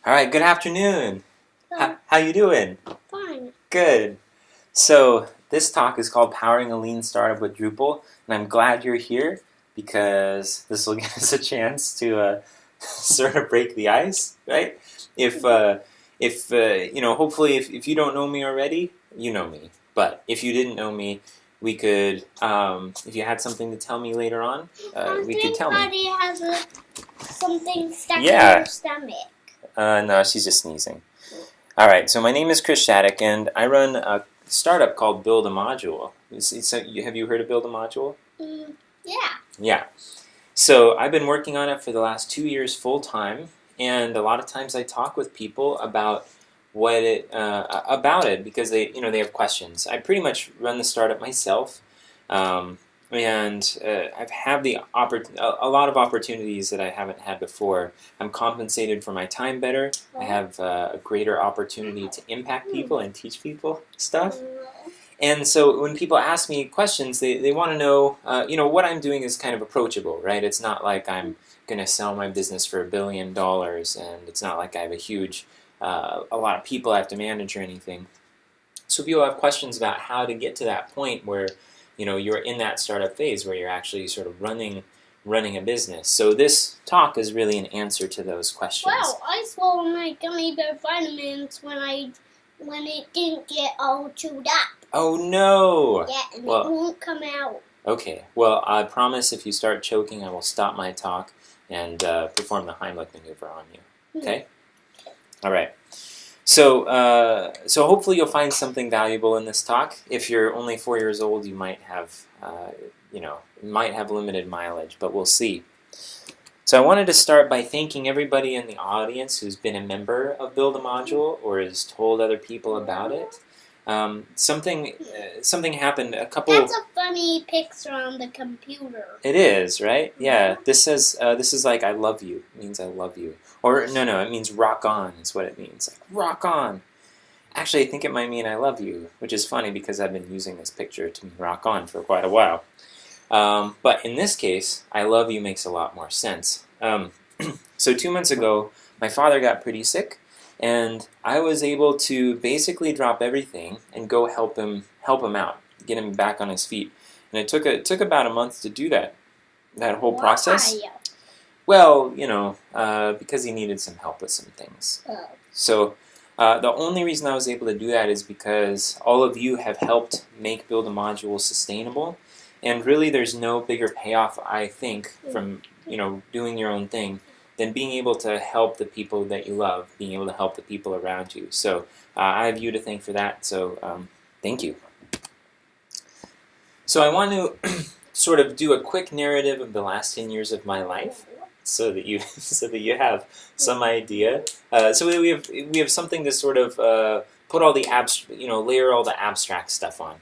All right, good afternoon. How you doing? Fine. Good. So this talk is called Powering a Lean Startup with Drupal, and I'm glad you're here because this will give us a chance to sort of break the ice, right? If hopefully if you don't know me already, you know me. But if you didn't know me, we could, if you had something to tell me later on, we could tell me. Patty has something stuck in Yeah. her stomach. No, she's just sneezing. All right, so my name is Chris Shattuck, and I run a startup called Build a Module. Have you heard of Build a Module? Yeah. Yeah. So I've been working on it for the last 2 years full time, and a lot of times I talk with people about about it because they have questions. I pretty much run the startup myself. And I've had a lot of opportunities that I haven't had before. I'm compensated for my time better. I have a greater opportunity to impact people and teach people stuff. And so when people ask me questions, they want to know, what I'm doing is kind of approachable, right? It's not like I'm going to sell my business for $1 billion, and it's not like I have a lot of people I have to manage or anything. So people have questions about how to get to that point where you're in that startup phase where you're actually sort of running a business. So this talk is really an answer to those questions. Wow, I swallowed my gummy bear vitamins when it didn't get all chewed up. Oh no! Yeah, and it won't come out. Okay, well I promise if you start choking I will stop my talk and perform the Heimlich maneuver on you. Okay? All right. So hopefully you'll find something valuable in this talk. If you're only 4 years old, you might have, limited mileage, but we'll see. So I wanted to start by thanking everybody in the audience who's been a member of Build a Module or has told other people about it. Something happened. That's a funny picture on the computer. It is, right? Yeah. This says this is like I love you. It means I love you. Or no, it means rock on is what it means. Like rock on. Actually, I think it might mean I love you, which is funny because I've been using this picture to mean rock on for quite a while. But in this case, I love you makes a lot more sense. So 2 months ago, my father got pretty sick, and I was able to basically drop everything and go help him out, get him back on his feet. And it took about a month to do that whole process. Why? Well, because he needed some help with some things. Oh. So the only reason I was able to do that is because all of you have helped make Build a Module sustainable. And really there's no bigger payoff, I think, from doing your own thing than being able to help the people that you love, being able to help the people around you. So I have you to thank for that, so thank you. So I want to sort of do a quick narrative of the last 10 years of my life so that you have some idea. So we have something to sort of put all the layer all the abstract stuff on.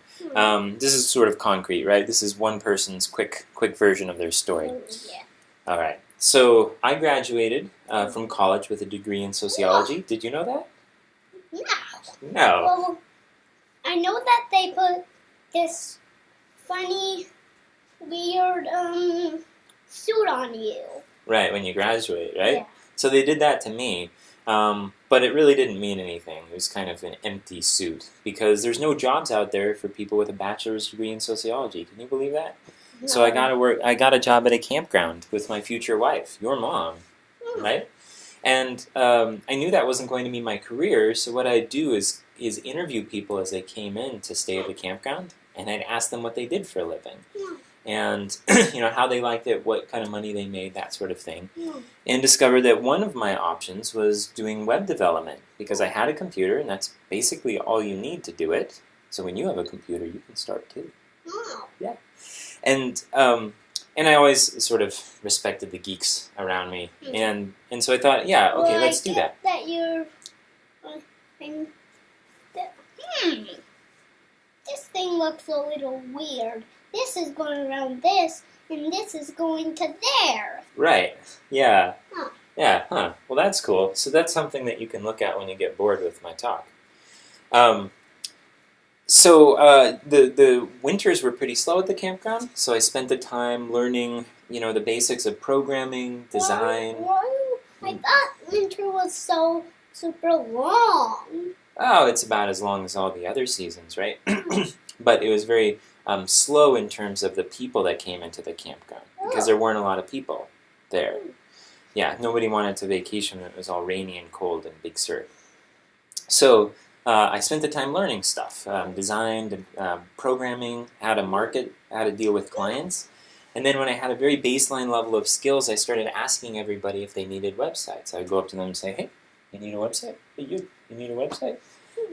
This is sort of concrete, right? This is one person's quick version of their story. Yeah. All right. So I graduated from college with a degree in sociology. Did you know that? No. Well, I know that they put this funny, weird suit on you. Right, when you graduate, right? Yeah. So they did that to me, but it really didn't mean anything. It was kind of an empty suit because there's no jobs out there for people with a bachelor's degree in sociology. Can you believe that? No. So I got a job at a campground with my future wife, your mom, right? And I knew that wasn't going to be my career, so what I'd do is interview people as they came in to stay at the campground, and I'd ask them what they did for a living. And how they liked it, what kind of money they made, that sort of thing. And discovered that one of my options was doing web development because I had a computer, and that's basically all you need to do it. So when you have a computer, you can start too. Yeah. And I always sort of respected the geeks around me, and so I thought, yeah, okay, well, let's do that. That you're, this thing looks a little weird. This is going around this, and this is going to there. Right. Yeah. Huh. Yeah. Huh. Well, that's cool. So that's something that you can look at when you get bored with my talk. So the winters were pretty slow at the campground, so I spent the time learning, the basics of programming, design. I thought winter was so super long. Oh, it's about as long as all the other seasons, right? But it was very slow in terms of the people that came into the campground because there weren't a lot of people there. Yeah, nobody wanted to vacation when it was all rainy and cold and Big Sur. So I spent the time learning stuff, designed, programming, how to market, how to deal with clients. And then when I had a very baseline level of skills, I started asking everybody if they needed websites. I would go up to them and say, hey, you need a website? Hey, you need a website?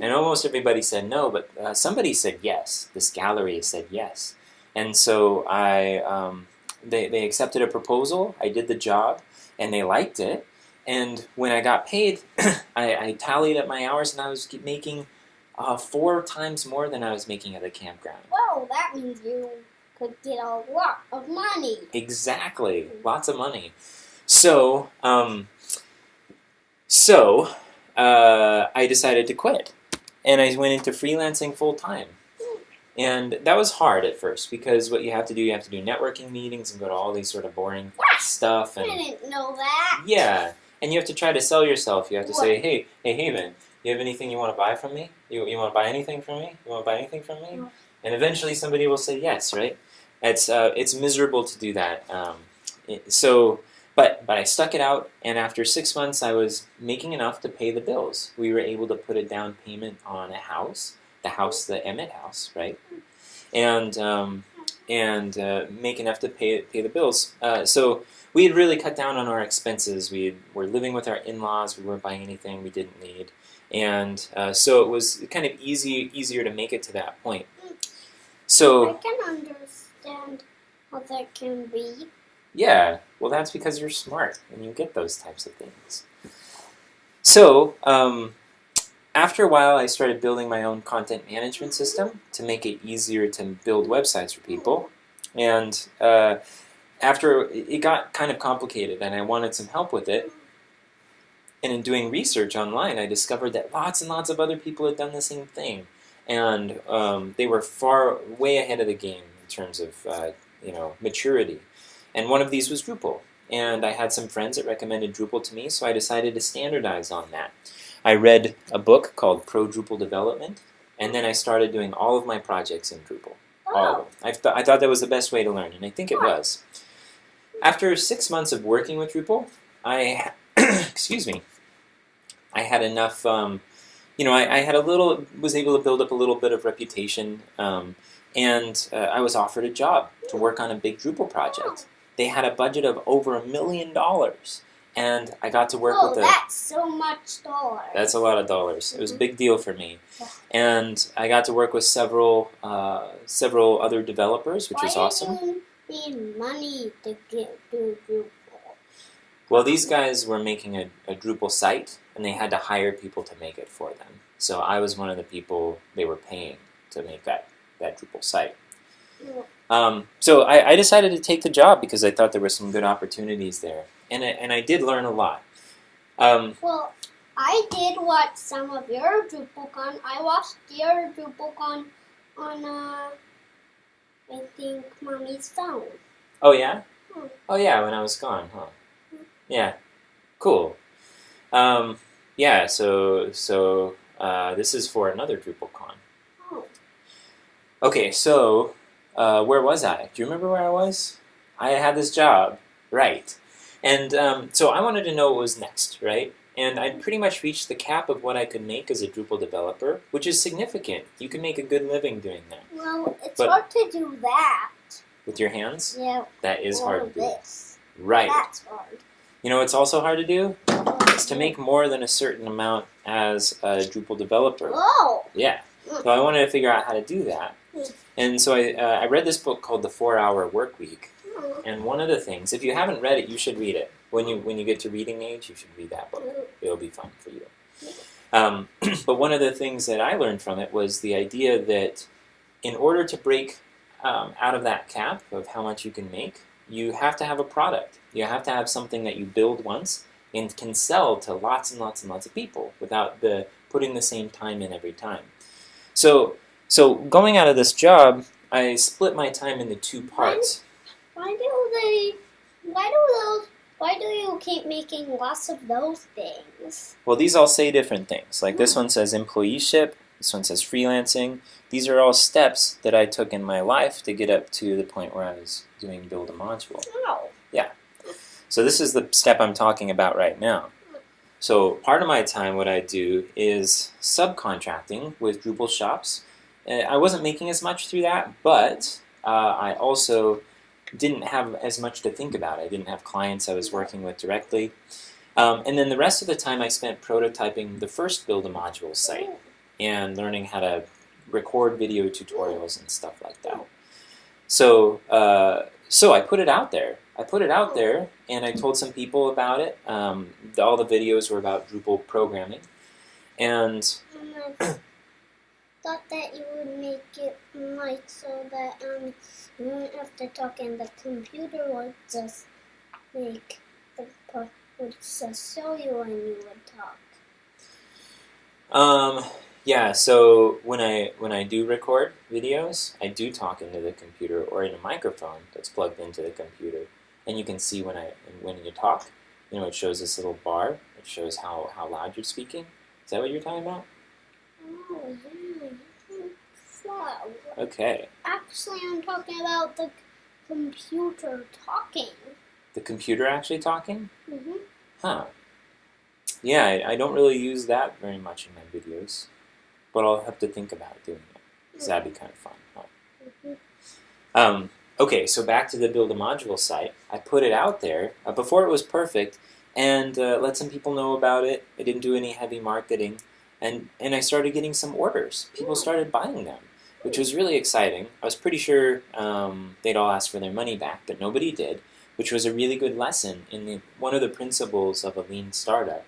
And almost everybody said no, but somebody said yes. This gallery said yes. And so they accepted a proposal, I did the job, and they liked it. And when I got paid, I tallied up my hours, and I was making 4 times more than I was making at the campground. Whoa, that means you could get a lot of money. Exactly, lots of money. So I decided to quit, and I went into freelancing full time. And that was hard at first because what you have to do networking meetings and go to all these sort of boring stuff. And I didn't know that. yeah, and you have to try to sell yourself. You have to say, hey, man, you have anything you want to buy from me? You want to buy anything from me? You want to buy anything from me? No. And eventually somebody will say yes, right? It's miserable to do that. But I stuck it out, and after 6 months, I was making enough to pay the bills. We were able to put a down payment on a house, the Emmett house, right? And make enough to pay the bills. So we had really cut down on our expenses. We were living with our in-laws. We weren't buying anything we didn't need, and so it was kind of easier to make it to that point. So I can understand how that can be. yeah, well, that's because you're smart and you get those types of things. So after a while, I started building my own content management system to make it easier to build websites for people. And after it got kind of complicated and I wanted some help with it, and in doing research online, I discovered that lots and lots of other people had done the same thing. And they were way ahead of the game in terms of maturity. And one of these was Drupal. And I had some friends that recommended Drupal to me, so I decided to standardize on that. I read a book called Drupal Development, and then I started doing all of my projects in Drupal. All of them. I thought that was the best way to learn, and I think it was. After 6 months of working with Drupal, I had enough. Was able to build up a little bit of reputation, and I was offered a job to work on a big Drupal project. They had a budget of over $1 million, and I got to work with that's so much dollars. That's a lot of dollars. It was a big deal for me, and I got to work with several other developers, which was awesome. Why do you need money to do Drupal? Well, these guys were making a Drupal site, and they had to hire people to make it for them. So I was one of the people they were paying to make that Drupal site. So I decided to take the job because I thought there were some good opportunities there, and I did learn a lot. Well, I did watch some of your DrupalCon. I watched your DrupalCon on I think Mommy's phone. Oh yeah? Oh yeah, when I was gone, huh? Yeah, cool. Yeah, so this is for another DrupalCon. Oh. Okay, so where was I? Do you remember where I was? I had this job, right? And so I wanted to know what was next, right? And I'd pretty much reached the cap of what I could make as a Drupal developer, which is significant. You can make a good living doing that. Well, it's hard to do that. With your hands? Yeah. That is hard to do. This. Right. That's hard. You know what's also hard to do? It's to make more than a certain amount as a Drupal developer. Oh! Yeah. So I wanted to figure out how to do that. And so I read this book called The 4-Hour Workweek. And one of the things, if you haven't read it, you should read it. When you get to reading age, you should read that book. It'll be fun for you. But one of the things that I learned from it was the idea that in order to break out of that cap of how much you can make, you have to have a product. You have to have something that you build once and can sell to lots and lots and lots of people without putting the same time in every time. So going out of this job, I split my time into 2 parts. Why do those Why do you keep making lots of those things? Well, these all say different things. Like this one says employeeship, this one says freelancing. These are all steps that I took in my life to get up to the point where I was doing build a module. Oh. Yeah. So this is the step I'm talking about right now. So part of my time, what I do is subcontracting with Drupal shops. I wasn't making as much through that, but I also didn't have as much to think about. I didn't have clients I was working with directly. And then the rest of the time I spent prototyping the first Build a Module site and learning how to record video tutorials and stuff like that. So I put it out there. And I told some people about it. All the videos were about Drupal programming. And I thought that you would make it like so that you wouldn't have to talk and the computer would just make the part would just show you when you would talk. Yeah, so when I do record videos, I do talk into the computer or in a microphone that's plugged into the computer. And you can see when you talk, it shows this little bar. It shows how loud you're speaking. Is that what you're talking about? Oh, yeah. Slow. Okay. Actually, I'm talking about the computer talking. The computer actually talking? Mm-hmm. Huh. Yeah, I don't really use that very much in my videos. But I'll have to think about doing it. Because that'd be kind of fun. Huh? Mm-hmm. Okay, so back to the Build a Module site. I put it out there before it was perfect and let some people know about it. I didn't do any heavy marketing. And I started getting some orders. People started buying them, which was really exciting. I was pretty sure they'd all ask for their money back, but nobody did, which was a really good lesson in one of the principles of a lean startup,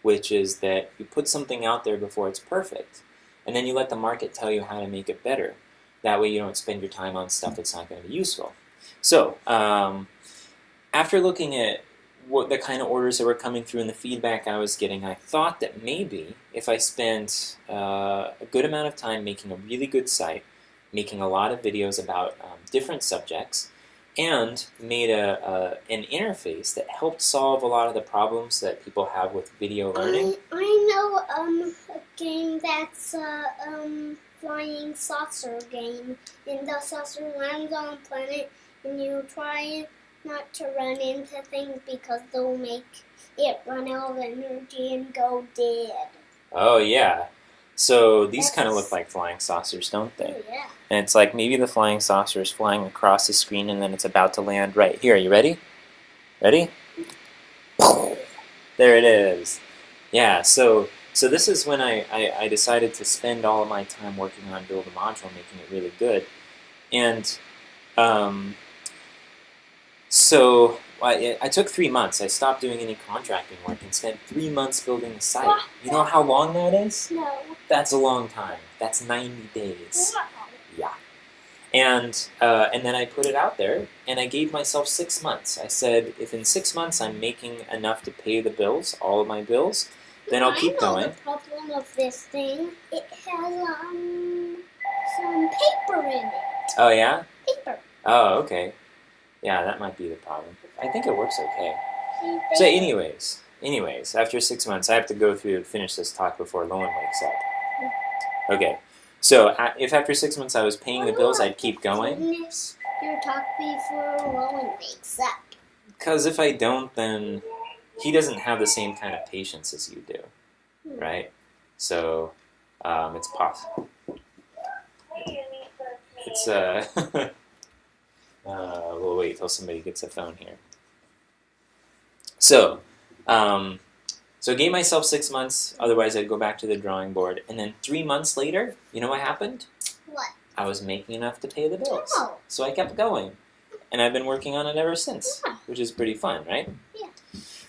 which is that you put something out there before it's perfect, and then you let the market tell you how to make it better. That way you don't spend your time on stuff that's not going to be useful. So after looking at what the kind of orders that were coming through and the feedback I was getting, I thought that maybe if I spent a good amount of time making a really good site, making a lot of videos about different subjects, and made an interface that helped solve a lot of the problems that people have with video learning. I know a game that's flying saucer game, and the saucer lands on a planet, and you try not to run into things because they'll make it run out of energy and go dead. Oh yeah, so these kind of look like flying saucers, don't they? Oh, yeah. And it's like maybe the flying saucer is flying across the screen and then it's about to land right here. Are you ready? Ready? There it is. Yeah, so this is when I decided to spend all of my time working on Build a Module, making it really good. And so I took 3 months. I stopped doing any contracting work and spent 3 months building the site. What? You know how long that is? No. That's a long time. That's 90 days. Wow. Yeah. And then I put it out there, and I gave myself 6 months. I said, if in 6 months I'm making enough to pay the bills, all of my bills, then I'll keep going. I know the problem of this thing. It has some paper in it. Oh, yeah? Paper. Oh, okay. Yeah, that might be the problem. I think it works okay. See, So anyways, after 6 months, I have to go through and finish this talk before Lowen wakes up. Okay. So if after 6 months I was paying the bills, I'd keep going. Finish your talk before Lowen wakes up. Because if I don't, then he doesn't have the same kind of patience as you do, right? So it's possible. It's we'll wait till somebody gets a phone here. So I gave myself 6 months. Otherwise, I'd go back to the drawing board. And then 3 months later, you know what happened? What? I was making enough to pay the bills. Oh. So I kept going. And I've been working on it ever since, which is pretty fun, right? Yeah.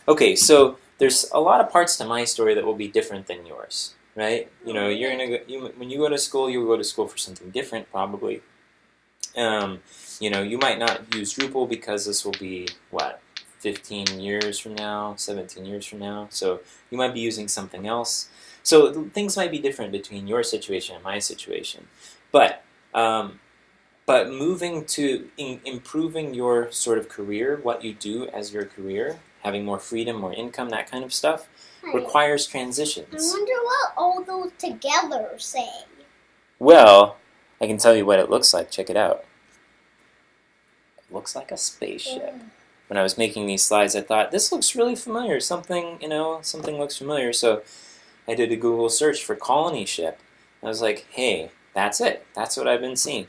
Okay, so there's a lot of parts to my story that will be different than yours, right? You know, you're gonna go, when you go to school, you'll go to school for something different, probably. You know, you might not use Drupal because this will be, 15 years from now, 17 years from now. So you might be using something else. So things might be different between your situation and my situation. But moving to improving your sort of career, what you do as your career, having more freedom, more income, that kind of stuff, Right. requires I transitions. wonder what all those together say. Well, I can tell you what it looks like. Check it out. It looks like a spaceship. When I was making these slides, I thought, this looks really familiar. Something looks familiar. So I did a Google search for colony ship. I was like, hey, that's it. That's what I've been seeing.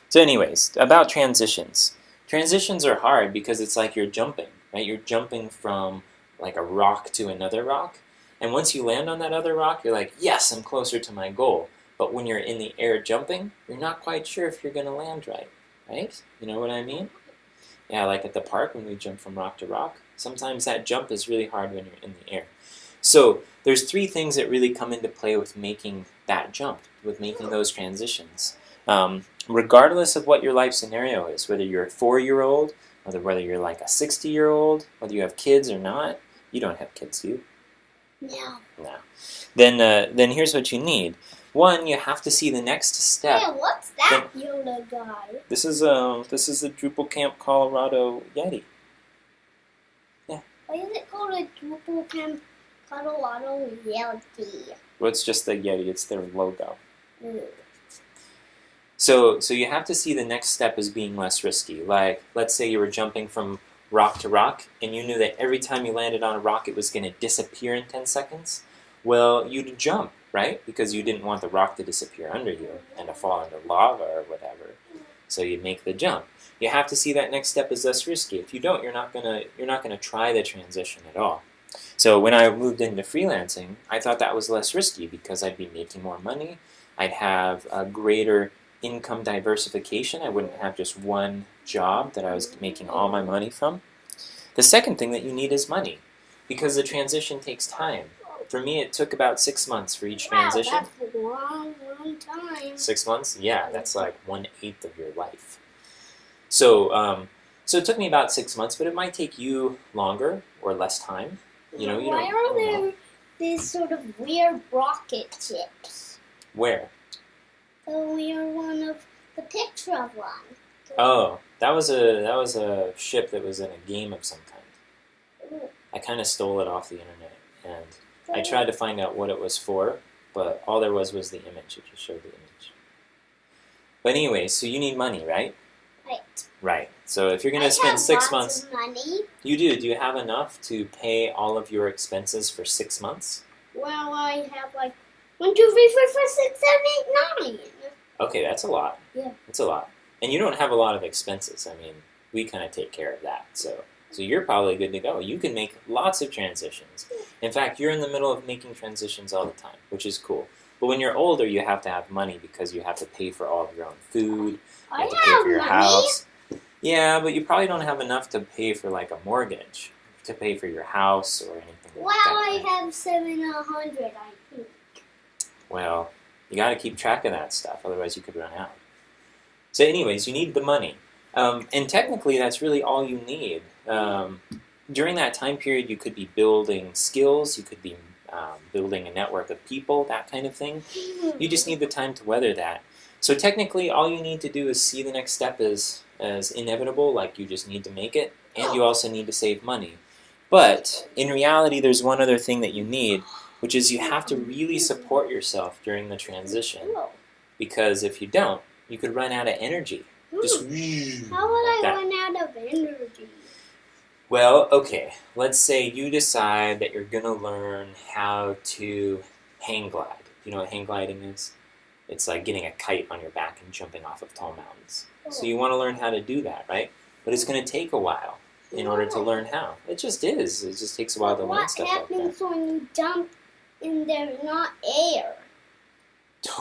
So anyways, about transitions. Transitions are hard because it's like you're jumping, right? You're jumping from like a rock to another rock. And once you land on that other rock, you're like, yes, I'm closer to my goal. But when you're in the air jumping, you're not quite sure if you're going to land right? You know what I mean? Yeah, like at the park when we jump from rock to rock. Sometimes that jump is really hard when you're in the air. So there's 3 things that really come into play with making that jump, with making those transitions. Regardless of what your life scenario is, whether you're a 4-year-old, whether you're like a 60-year-old, whether you have kids or not. You don't have kids, do you? No. No. Then here's what you need. 1, you have to see the next step. Hey, what's that Yoda guy? This is the Drupal Camp Colorado Yeti. Why is it called a DrupalCon Colorado Yeti? Well, it's just the Yeti. It's their logo. Ooh. So you have to see the next step as being less risky. Like, let's say you were jumping from rock to rock, and you knew that every time you landed on a rock, it was going to disappear in 10 seconds. Well, you'd jump, right? Because you didn't want the rock to disappear under you and to fall into lava or whatever. So you'd make the jump. You have to see that next step as less risky. If you don't, you're not gonna try the transition at all. So when I moved into freelancing, I thought that was less risky because I'd be making more money. I'd have a greater income diversification. I wouldn't have just one job that I was making all my money from. The second thing that you need is money, because the transition takes time. For me, it took about 6 months for each transition. Wow, that's a long time. 6 months? Yeah, that's like 1/8 of your life. So it took me about 6 months, but it might take you longer or less time. Why are there these sort of weird rocket ships? Where? The weird one of the picture of one. Oh, that was a ship that was in a game of some kind. Ooh. I kind of stole it off the internet, and I tried to find out what it was for, but all there was the image. It just showed the image. But anyway, so you need money, right? Right. Right. So if you're going to spend 6 months... Of money. You do. Do you have enough to pay all of your expenses for 6 months? Well, I have like 1, 2, 3, 4, 5, 6, 7, 8, 9. Okay, that's a lot. Yeah. That's a lot. And you don't have a lot of expenses. I mean, we kind of take care of that. So you're probably good to go. You can make lots of transitions. In fact, you're in the middle of making transitions all the time, which is cool. But when you're older, you have to have money because you have to pay for all of your own food. You have to pay for your house. Yeah, but you probably don't have enough to pay for like a mortgage, to pay for your house or anything like that. Well, I have 700, I think. Well, you got to keep track of that stuff, otherwise you could run out. So anyways, you need the money. And technically, that's really all you need. During that time period, you could be building skills, you could be building a network of people, that kind of thing. You just need the time to weather that. So technically, all you need to do is see the next step as inevitable, like you just need to make it, and you also need to save money. But in reality, there's one other thing that you need, which is you have to really support yourself during the transition. Because if you don't, you could run out of energy. Just how would I run out of energy? Well, okay, let's say you decide that you're going to learn how to hang glide. You know what hang gliding is? It's like getting a kite on your back and jumping off of tall mountains. So you want to learn how to do that, right? But it's going to take a while in order to learn how. It just is. It just takes a while to learn stuff like that. What happens when you jump and there's not air?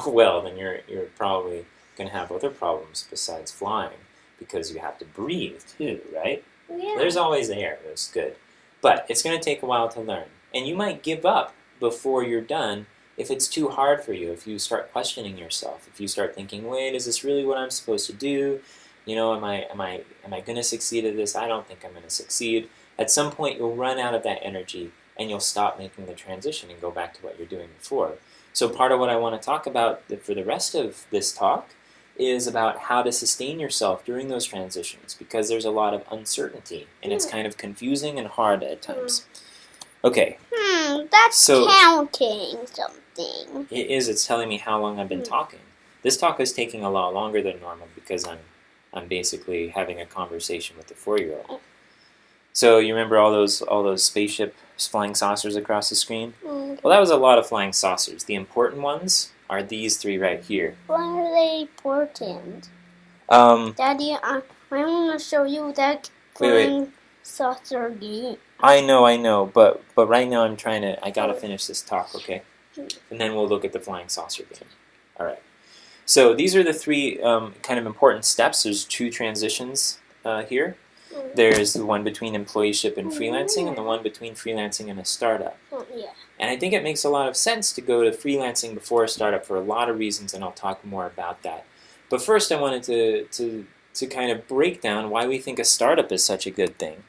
Well, then you're probably going to have other problems besides flying because you have to breathe too, right? Yeah. There's always air. That's good. But it's going to take a while to learn. And you might give up before you're done if it's too hard for you, if you start questioning yourself, if you start thinking, wait, is this really what I'm supposed to do? You know, am I going to succeed at this? I don't think I'm going to succeed. At some point, you'll run out of that energy and you'll stop making the transition and go back to what you're doing before. So part of what I want to talk about for the rest of this talk is about how to sustain yourself during those transitions, because there's a lot of uncertainty, and it's kind of confusing and hard at times. Okay. That's counting something. It is. It's telling me how long I've been talking. This talk is taking a lot longer than normal because I'm basically having a conversation with the 4-year-old. So you remember all those spaceship flying saucers across the screen? Well, that was a lot of flying saucers. The important ones are these 3 right here. Why are they important? Daddy, I want to show you that flying saucer game. I know, but right now I gotta finish this talk, okay? And then we'll look at the flying saucer game. All right. So these are the 3 kind of important steps. There's 2 transitions here. There's the one between employeeship and freelancing, and the one between freelancing and a startup. And I think it makes a lot of sense to go to freelancing before a startup for a lot of reasons, and I'll talk more about that. But first, I wanted to kind of break down why we think a startup is such a good thing.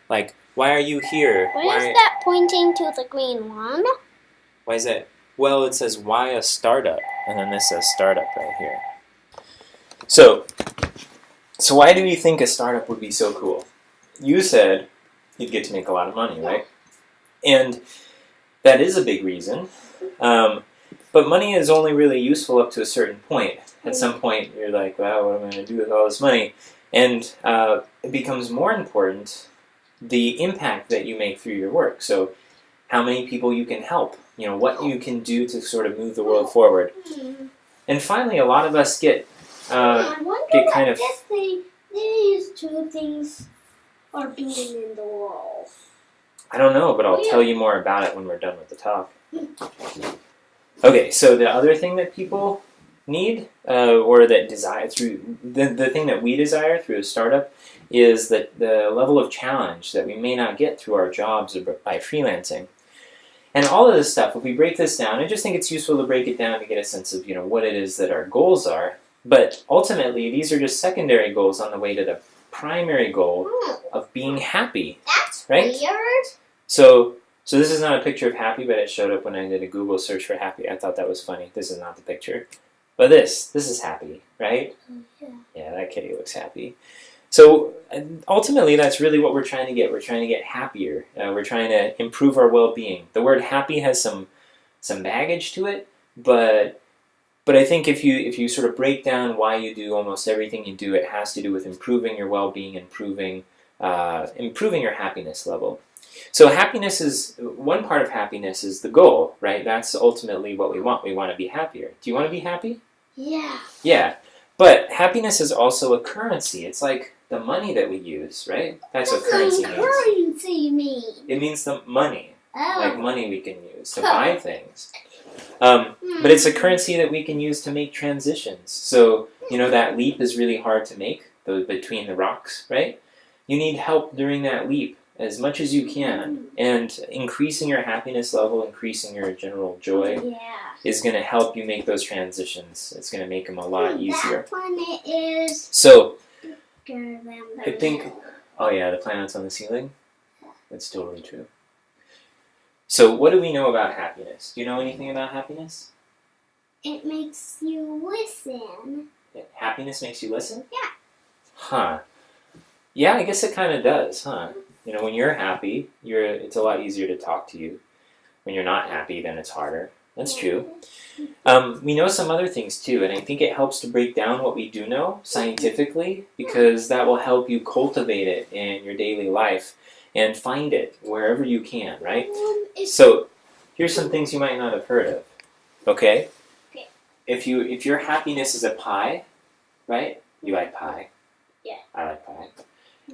Like, why are you here? Why is that pointing to the green one? Why is that? Well, it says, why a startup? And then this says startup right here. So why do you think a startup would be so cool? You said you'd get to make a lot of money, right? And that is a big reason. But money is only really useful up to a certain point. At some point, you're like, wow, what am I going to do with all this money? And it becomes more important the impact that you make through your work. So how many people you can help, what you can do to sort of move the world forward. And finally, a lot of us get kind of... these 2 things are doing in the world. I don't know, but I'll tell you more about it when we're done with the talk. Okay, so the other thing that people need, or that desire through, the thing that we desire through a startup is the level of challenge that we may not get through our jobs or by freelancing. And all of this stuff, if we break this down, I just think it's useful to break it down to get a sense of what it is that our goals are. But ultimately, these are just secondary goals on the way to the primary goal of being happy. That's right? weird. So this is not a picture of happy, but it showed up when I did a Google search for happy. I thought that was funny. This is not the picture. But this is happy, right? Yeah, that kitty looks happy. So ultimately, that's really what we're trying to get. We're trying to get happier. We're trying to improve our well-being. The word happy has some baggage to it, but I think if you sort of break down why you do almost everything you do, it has to do with improving your well-being, improving your happiness level. So happiness is, one part of happiness is the goal, right? That's ultimately what we want. We want to be happier. Do you want to be happy? Yeah. Yeah. But happiness is also a currency. It's like the money that we use, right? That's what currency means. What does currency mean? It means the money. Like money we can use to buy things. But it's a currency that we can use to make transitions. So, that leap is really hard to make, between the rocks, right? You need help during that leap as much as you can. And increasing your happiness level, increasing your general joy is going to help you make those transitions. It's going to make them a lot easier. That planet is... So, I think... Oh yeah, the planet's on the ceiling? That's totally true. So what do we know about happiness? Do you know anything about happiness? It makes you listen. Happiness makes you listen? Yeah. Huh. Yeah, I guess it kind of does, huh? When you're happy, it's a lot easier to talk to you. When you're not happy, then it's harder. That's true. We know some other things too, and I think it helps to break down what we do know scientifically, because that will help you cultivate it in your daily life and find it wherever you can, right? So here's some things you might not have heard of. Okay? If your happiness is a pie, right? You like pie. Yeah. I like pie.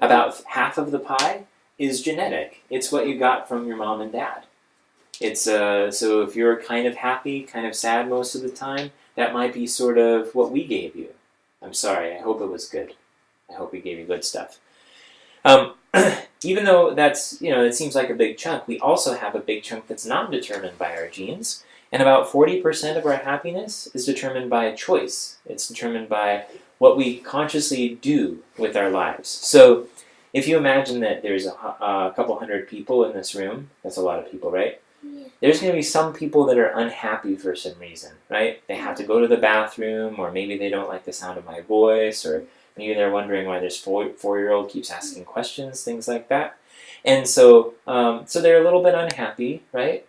About half of the pie is genetic. It's what you got from your mom and dad. It's so if you're kind of happy, kind of sad most of the time, that might be sort of what we gave you. I'm sorry. I hope it was good. I hope we gave you good stuff. Even though it seems like a big chunk, we also have a big chunk that's not determined by our genes. And about 40% of our happiness is determined by choice. It's determined by what we consciously do with our lives. So if you imagine that there's a couple hundred people in this room, that's a lot of people, right? Yeah. there's going to be some people that are unhappy for some reason, right? They have to go to the bathroom, or maybe they don't like the sound of my voice, or maybe they're wondering why this four-year-old keeps asking questions, things like that. And so they're a little bit unhappy, right?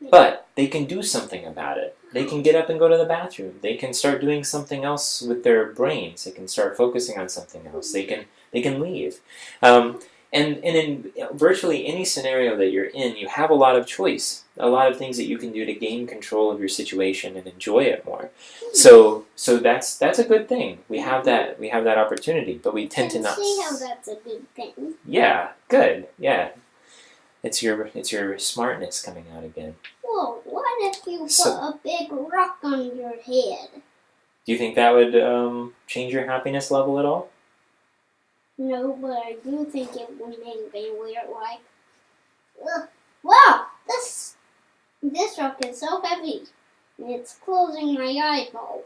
But they can do something about it. They can get up and go to the bathroom. They can start doing something else with their brains. They can start focusing on something else. They can leave. And in virtually any scenario that you're in, you have a lot of choice, a lot of things that you can do to gain control of your situation and enjoy it more. So that's a good thing. We have that opportunity, but we tend to not see how that's a good thing. Yeah, good. Yeah. It's your smartness coming out again. Whoa, what if you put a big rock on your head? Do you think that would change your happiness level at all? No, but I do think it would make me weird, like, wow, this rock is so heavy. It's closing my eyeball.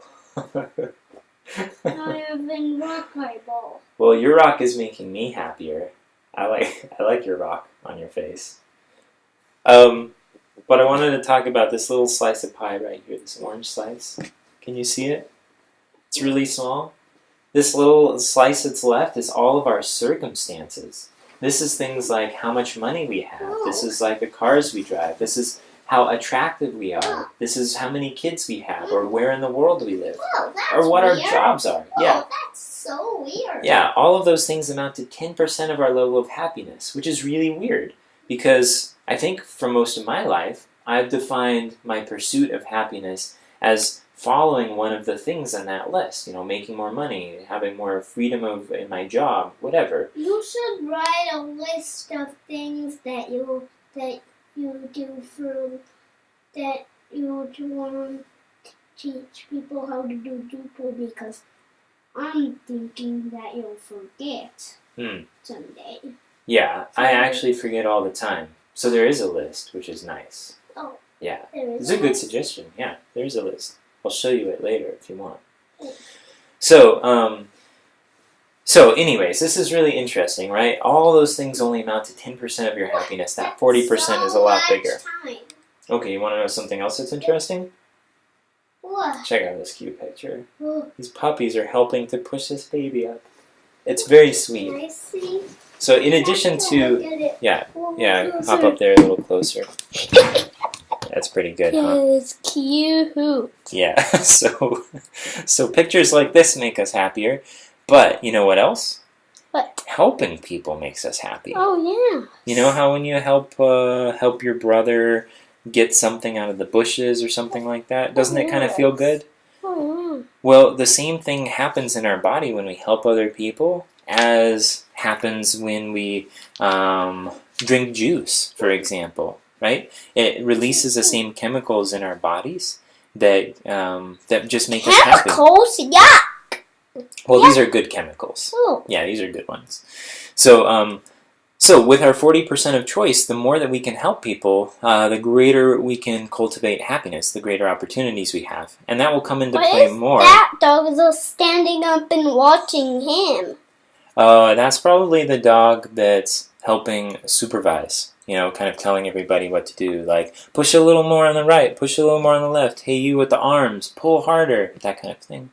I have been rock eyeball. Well, your rock is making me happier. I like your rock on your face. But I wanted to talk about this little slice of pie right here, this orange slice. Can you see it? It's really small. This little slice that's left is all of our circumstances. This is things like how much money we have. This is like the cars we drive. This is how attractive we are. This is how many kids we have, or where in the world we live, or what our jobs are. Yeah. That's so weird. Yeah, all of those things amount to 10% of our level of happiness, which is really weird because I think for most of my life, I've defined my pursuit of happiness as following one of the things on that list. You know, making more money, having more freedom in my job, whatever. You should write a list of things that you do that you want to teach people how to do Drupal, because I'm thinking that you'll forget someday. Yeah, I actually forget all the time. So there is a list, which is nice. Oh. Yeah, it's a good suggestion. Yeah, there's a list. I'll show you it later if you want. So anyways, this is really interesting, right? All those things only amount to 10% of your happiness. That 40% is a lot bigger. Okay, you want to know something else that's interesting? What? Check out this cute picture. These puppies are helping to push this baby up. It's very sweet. Can I see? So in addition to... Yeah, hop up there a little closer. That's pretty good, huh? It's cute. Yeah, so pictures like this make us happier, but you know what else? What? Helping people makes us happy. Oh, yeah. You know how when you help your brother get something out of the bushes or something like that, doesn't it kind of feel good? Oh, yeah. Well, the same thing happens in our body when we help other people as happens when we drink juice, for example. Right? It releases the same chemicals in our bodies that just make us happy. Chemicals? Yuck! Well, these are good chemicals. Oh. Yeah, these are good ones. So with our 40% of choice, the more that we can help people, the greater we can cultivate happiness, the greater opportunities we have. And that will come into play more. What is that dog just standing up and watching him? That's probably the dog that's helping supervise. You know, kind of telling everybody what to do, like, push a little more on the right, push a little more on the left, hey, you with the arms, pull harder, that kind of thing.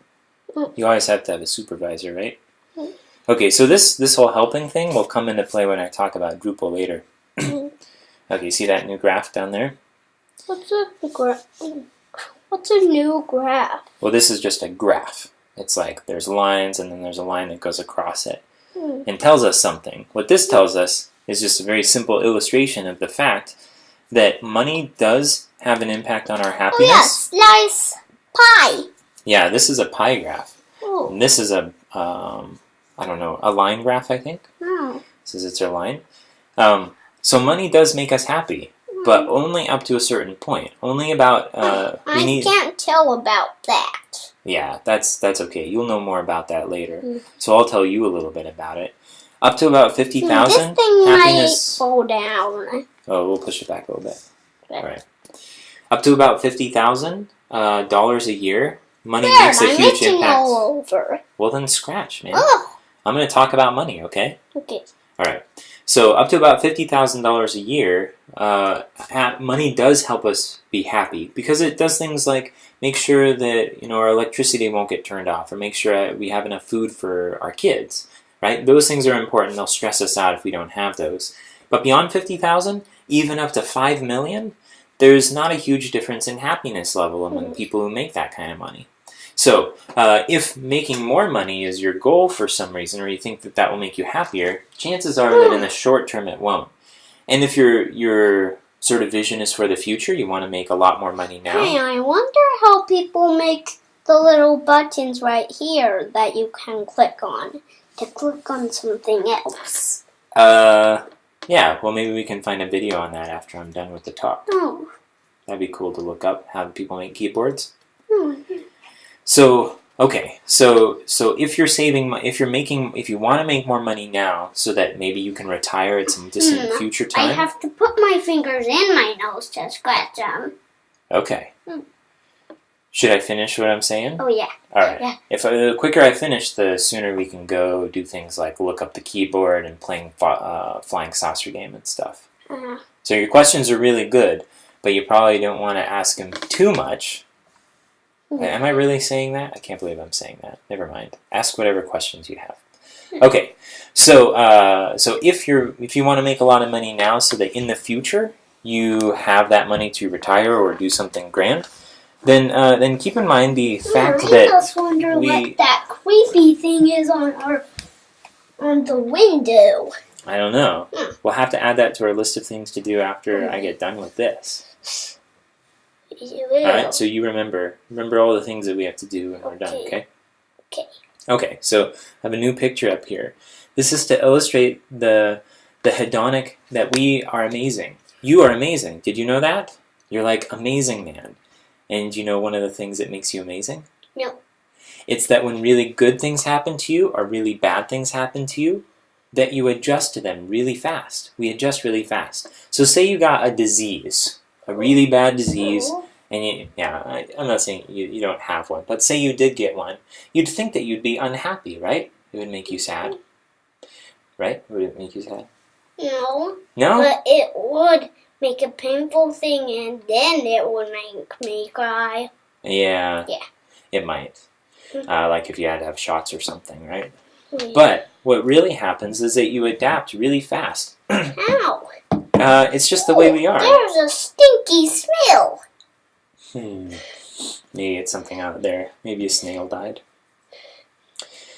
You always have to have a supervisor, right? Okay, so this whole helping thing will come into play when I talk about Drupal later. Okay, see that new graph down there? What's a new graph? Well, this is just a graph. It's like there's lines, and then there's a line that goes across it and tells us something. What this tells us is just a very simple illustration of the fact that money does have an impact on our happiness. Oh, yeah, slice pie. Yeah, this is a pie graph. Oh. And this is a, a line graph, I think. Oh. This is it's a line. So money does make us happy, but only up to a certain point. Only about, I can't tell about that. Yeah, that's okay. You'll know more about that later. So I'll tell you a little bit about it. Up to about 50,000. This thing happiness. might fall down. Oh, we'll push it back a little bit. All right. Up to about $50,000 a year, money makes a huge impact. All over. Well, then scratch, man. Oh. I'm going to talk about money, okay? Okay. All right. So up to about $50,000 a year, money does help us be happy because it does things like make sure that our electricity won't get turned off, or make sure we have enough food for our kids. Right? Those things are important. They'll stress us out if we don't have those. But beyond 50,000, even up to 5 million, there's not a huge difference in happiness level among people who make that kind of money. So, if making more money is your goal for some reason, or you think that will make you happier, chances are that in the short term it won't. And if your sort of vision is for the future, you want to make a lot more money now. Hey, I wonder how people make the little buttons right here that you can click on to click on something else. Yeah, well maybe we can find a video on that after I'm done with the talk. Oh. That'd be cool to look up how people make keyboards. Mm-hmm. So, okay, so if you're if you want to make more money now so that maybe you can retire at some distant future time. I have to put my fingers in my nose to scratch them. Okay. Should I finish what I'm saying? Oh, yeah. All right. Yeah. If the quicker I finish, the sooner we can go do things like look up the keyboard and playing flying saucer game and stuff. Uh-huh. So your questions are really good, but you probably don't want to ask them too much. Am I really saying that? I can't believe I'm saying that. Never mind. Ask whatever questions you have. Okay, so if you want to make a lot of money now, so that in the future you have that money to retire or do something grand, then keep in mind the fact that I just wonder what that creepy thing is on the window. I don't know. We'll have to add that to our list of things to do after I get done with this. All right, so you remember all the things that we have to do when we're done, okay? Okay, so I have a new picture up here. This is to illustrate the hedonic that we are amazing. You are amazing. Did you know that? You're like amazing, man. And you know one of the things that makes you amazing? No. It's that when really good things happen to you or really bad things happen to you, that you adjust to them really fast. We adjust really fast. So say you got a disease, a really bad disease, and I'm not saying you don't have one, but say you did get one, you'd think that you'd be unhappy, right? It would make you sad, right? Would it make you sad? No. No? But it would make a painful thing, and then it would make me cry. Yeah. Yeah. It might. Like if you had to have shots or something, right? Yeah. But what really happens is that you adapt really fast. How? It's just the way we are. There's a stinky smell. Maybe it's something out there. Maybe a snail died.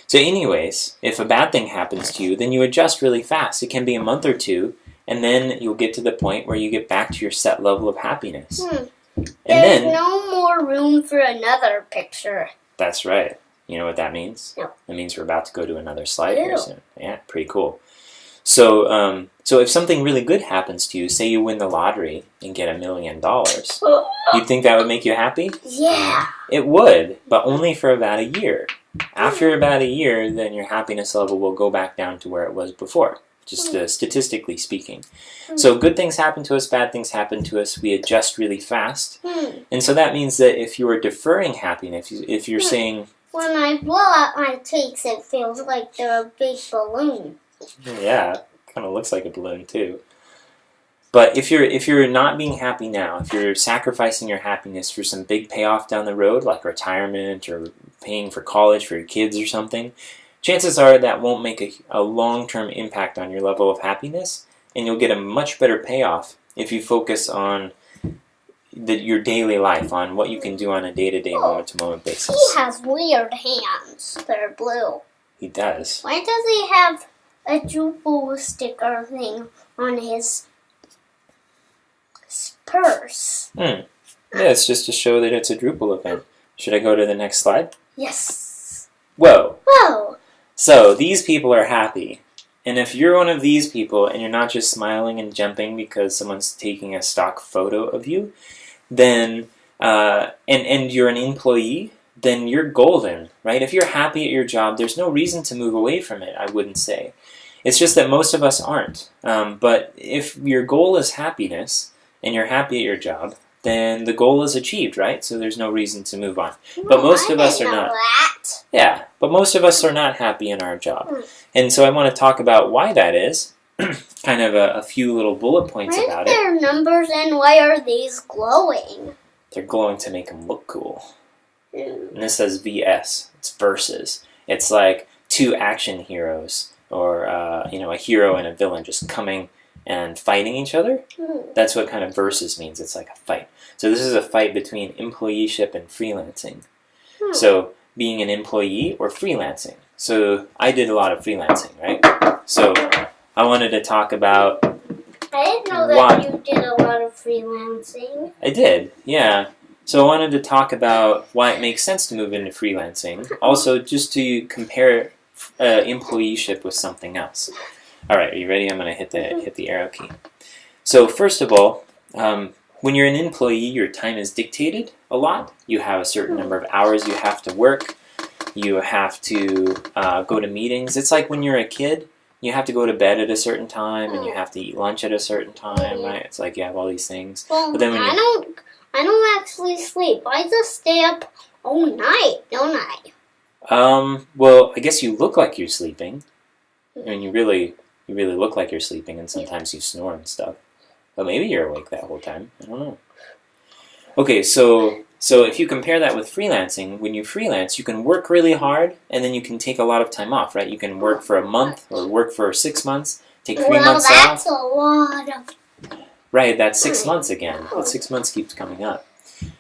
So anyways, if a bad thing happens to you, then you adjust really fast. It can be a month or two, and then you'll get to the point where you get back to your set level of happiness. There's no more room for another picture. That's right. You know what that means? No. It means we're about to go to another slide here soon. Yeah, pretty cool. So, if something really good happens to you, say you win the lottery and get $1 million, you'd think that would make you happy? Yeah. It would, but only for about a year. After about a year, then your happiness level will go back down to where it was before, just statistically speaking. So good things happen to us, bad things happen to us, we adjust really fast. And so that means that if you are deferring happiness, if you're saying... When I blow out my cheeks, it feels like they're a big balloon. Yeah, kind of looks like a balloon too. But if you're not being happy now, if you're sacrificing your happiness for some big payoff down the road, like retirement or paying for college for your kids or something, chances are that won't make a long-term impact on your level of happiness, and you'll get a much better payoff if you focus on your daily life, on what you can do on a day-to-day, moment-to-moment basis. He has weird hands. They're blue. He does. Why does he have a Drupal sticker thing on his purse? Yeah, it's just to show that it's a Drupal event. Should I go to the next slide? Yes. Whoa. Whoa. So, these people are happy. And if you're one of these people and you're not just smiling and jumping because someone's taking a stock photo of you, then, and you're an employee, then you're golden, right? If you're happy at your job, there's no reason to move away from it, I wouldn't say. It's just that most of us aren't. But if your goal is happiness, and you're happy at your job, then the goal is achieved, right? So there's no reason to move on. But most of us are not. That. Yeah, but most of us are not happy in our job. And so I want to talk about why that is. Kind of a few little bullet points about it. Why are there numbers and why are these glowing? They're glowing to make them look cool. And this says VS. It's versus. It's like two action heroes, or a hero and a villain just coming and fighting each other. That's what kind of versus means. It's like a fight. So this is a fight between employeeship and freelancing. So being an employee or freelancing. So I did a lot of freelancing, right? So I wanted to talk about. I didn't know that you did a lot of freelancing. I did, yeah. So I wanted to talk about why it makes sense to move into freelancing. Also, just to compare employeeship with something else. All right, are you ready? I'm going to hit the arrow key. So first of all, when you're an employee, your time is dictated a lot. You have a certain number of hours you have to work. You have to go to meetings. It's like when you're a kid, you have to go to bed at a certain time, and you have to eat lunch at a certain time, right? It's like you have all these things. Well, but then when I don't actually sleep. I just stay up all night, don't I? Well, I guess you look like you're sleeping. I mean, you really look like you're sleeping, and sometimes you snore and stuff. But maybe you're awake that whole time. I don't know. Okay, so if you compare that with freelancing, when you freelance, you can work really hard, and then you can take a lot of time off, right? You can work for a month or work for 6 months, take 3 months off. Well, that's a lot of... Right, that's 6 months again. That 6 months keeps coming up.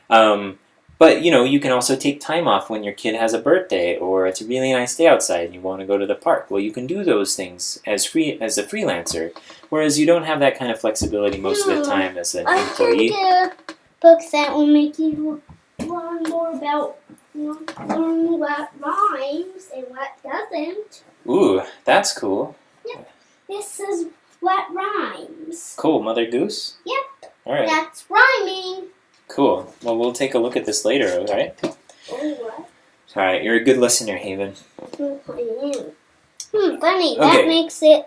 But, you can also take time off when your kid has a birthday, or it's a really nice day outside and you want to go to the park. Well, you can do those things as a freelancer, whereas you don't have that kind of flexibility most of the time as an employee. I think books that will make you learn more about learn what rhymes and what doesn't. Ooh, that's cool. Yep, this is what rhymes. Cool, Mother Goose? Yep, all right. That's rhyming. Cool. Well, we'll take a look at this later, all right? What? All right, you're a good listener, Haven. I am. Funny, that makes the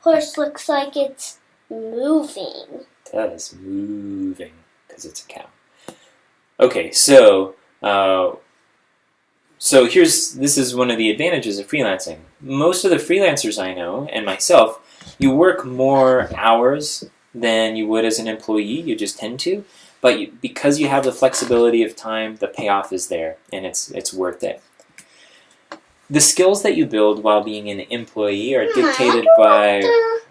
horse looks like it's moving. It does, moving, because it's a cow. Okay, so this is one of the advantages of freelancing. Most of the freelancers I know, and myself, you work more hours than you would as an employee. You just tend to. But because you have the flexibility of time, the payoff is there, and it's worth it. The skills that you build while being an employee are dictated by... What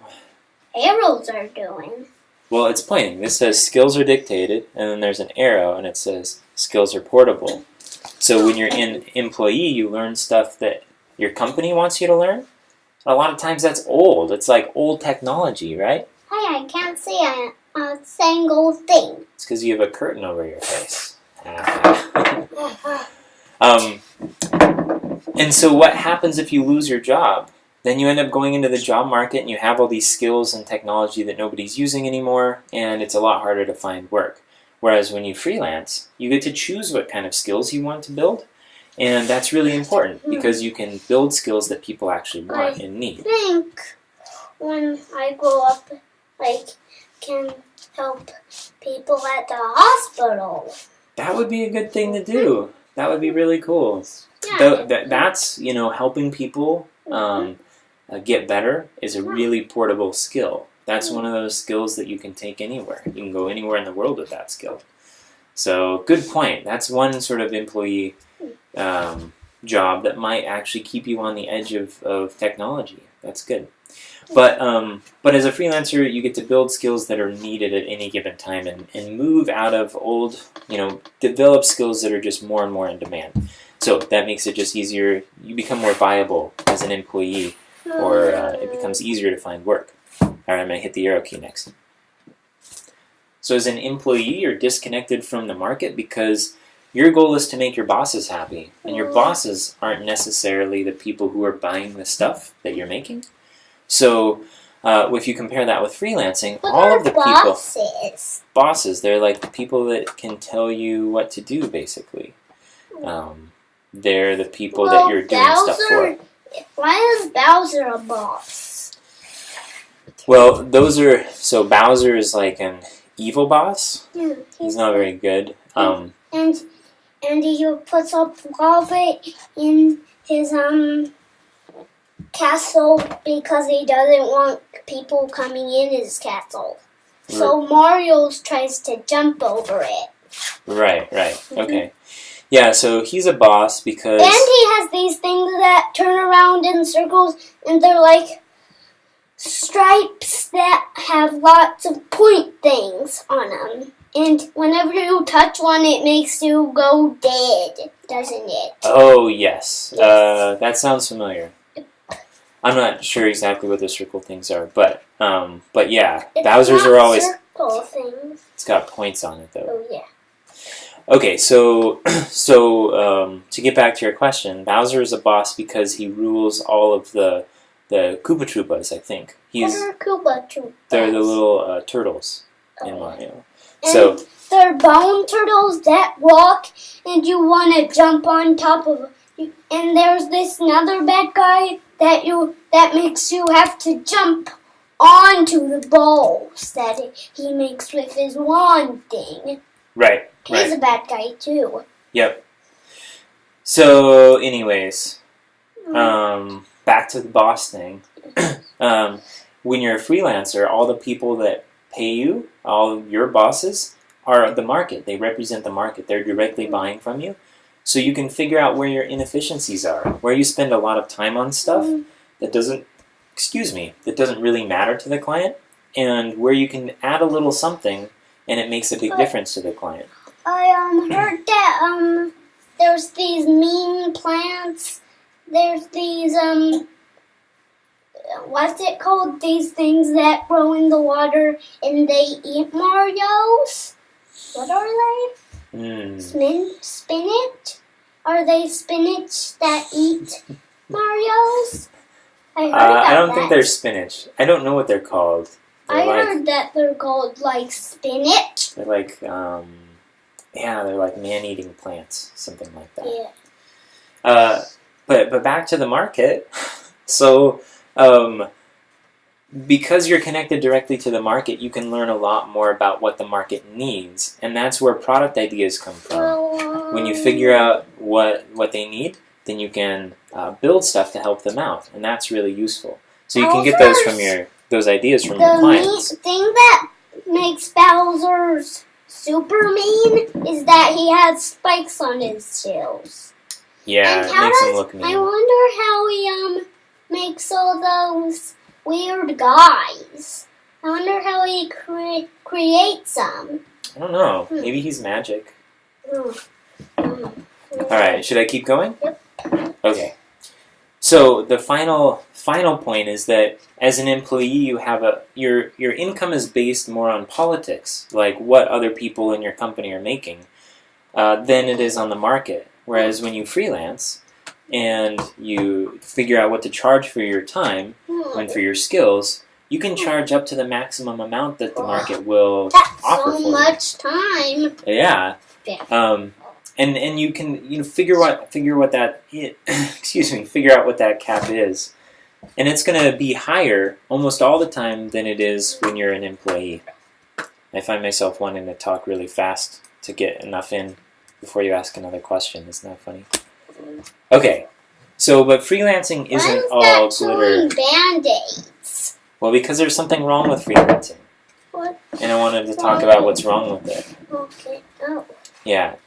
the arrows are doing. Well, it's pointing. This says skills are dictated, and then there's an arrow, and it says skills are portable. So when you're an employee, you learn stuff that your company wants you to learn. A lot of times that's old. It's like old technology, right? Hey, I can't see a single thing. It's because you have a curtain over your face. And so what happens if you lose your job? Then you end up going into the job market and you have all these skills and technology that nobody's using anymore, and it's a lot harder to find work. Whereas when you freelance, you get to choose what kind of skills you want to build, and that's really important because you can build skills that people actually want and need. I think when I grow up, I can help people at the hospital. That would be a good thing to do. That would be really cool. Yeah. That's, helping people get better is a really portable skill. That's one of those skills that you can take anywhere. You can go anywhere in the world with that skill. So, good point. That's one sort of employee job that might actually keep you on the edge of technology. That's good. But as a freelancer, you get to build skills that are needed at any given time and move out of old, develop skills that are just more and more in demand. So that makes it just easier. You become more viable as an employee, or it becomes easier to find work. All right, I'm going to hit the arrow key next. So as an employee, you're disconnected from the market because your goal is to make your bosses happy. And your bosses aren't necessarily the people who are buying the stuff that you're making. So if you compare that with freelancing, all of the bosses, they're like the people that can tell you what to do, basically. They're the people that you're doing stuff for. Why is Bowser a boss? Well, Bowser is like an evil boss. Yeah, He's not very good. And he puts up lava in his castle because he doesn't want people coming in his castle. So Mario tries to jump over it. Right. Okay. Yeah, so he's a boss because... And he has these things that turn around in circles, and they're like stripes that have lots of point things on them. And whenever you touch one, it makes you go dead, doesn't it? Oh, yes. That sounds familiar. I'm not sure exactly what the circle things are, but yeah, Bowser's are always... circle things. It's got points on it, though. Oh, yeah. Okay, so to get back to your question, Bowser is a boss because he rules all of the Koopa Troopas, I think. What are Koopa Troopas? They're the little turtles in Mario. And So they're bone turtles that walk, and you want to jump on top of. And there's this another bad guy that makes you have to jump onto the balls that he makes with his wand thing. right. He's a bad guy too. Yep. So, anyways, back to the boss thing. When you're a freelancer, all the people that pay you, all your bosses, are the market. They represent the market. They're directly buying from you. So you can figure out where your inefficiencies are, where you spend a lot of time on stuff that doesn't really matter to the client, and where you can add a little something and it makes a big difference to the client. I heard that there's these mean plants. There's these what's it called? These things that grow in the water and they eat Marios. What are they? Spinach? Are they spinach that eat Marios? I don't think they're spinach. I don't know what they're called. I heard that they're called like spinach. They're like they're like man-eating plants, something like that. Yeah. But back to the market. So, because you're connected directly to the market, you can learn a lot more about what the market needs, and that's where product ideas come from. When you figure out what they need, then you can build stuff to help them out, and that's really useful. So you can get those ideas from your clients. The thing that makes Bowser's super mean is that he has spikes on his shells. Yeah, it makes him look mean. I wonder how he makes all those weird guys. I wonder how he creates them. I don't know. Maybe he's magic. Alright, should I keep going? Yep. Okay. So the final point is that as an employee, you have your income is based more on politics, like what other people in your company are making, than it is on the market. Whereas when you freelance and you figure out what to charge for your time and for your skills, you can charge up to the maximum amount that the market will offer for you. That's so much time. Yeah. And you can figure what that figure out what that cap is, and it's going to be higher almost all the time than it is when you're an employee. I find myself wanting to talk really fast to get enough in before you ask another question. Isn't that funny? Okay, but freelancing isn't all glitter. Band-Aids? Well, because there's something wrong with freelancing. What? And I wanted to talk about what's wrong with it. Okay. Oh. Yeah.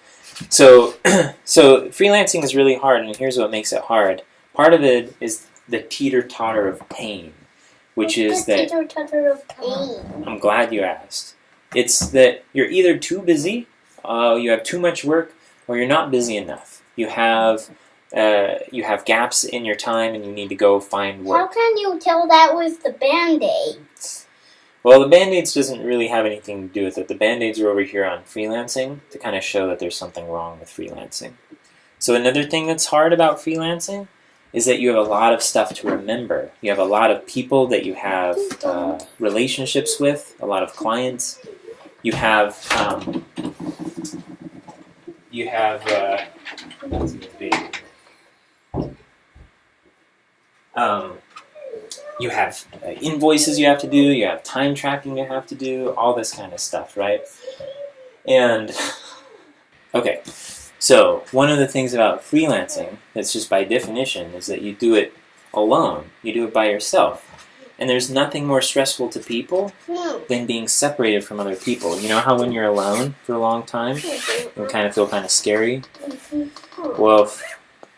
So freelancing is really hard, and here's what makes it hard. Part of it is the teeter-totter of pain, which is that... teeter-totter of pain? I'm glad you asked. It's that you're either too busy, you have too much work, or you're not busy enough. You have gaps in your time, and you need to go find work. How can you tell that with the Band-Aids? Well, the Bandaids doesn't really have anything to do with it. The Bandaids are over here on freelancing to kind of show that there's something wrong with freelancing. So another thing that's hard about freelancing is that you have a lot of stuff to remember. You have a lot of people that you have relationships with, a lot of clients. You have you have invoices you have to do, you have time tracking you have to do, all this kind of stuff, right? And, okay, so one of the things about freelancing, that's just by definition, is that you do it alone. You do it by yourself. And there's nothing more stressful to people than being separated from other people. You know how when you're alone for a long time, it can kind of feel kind of scary? Well,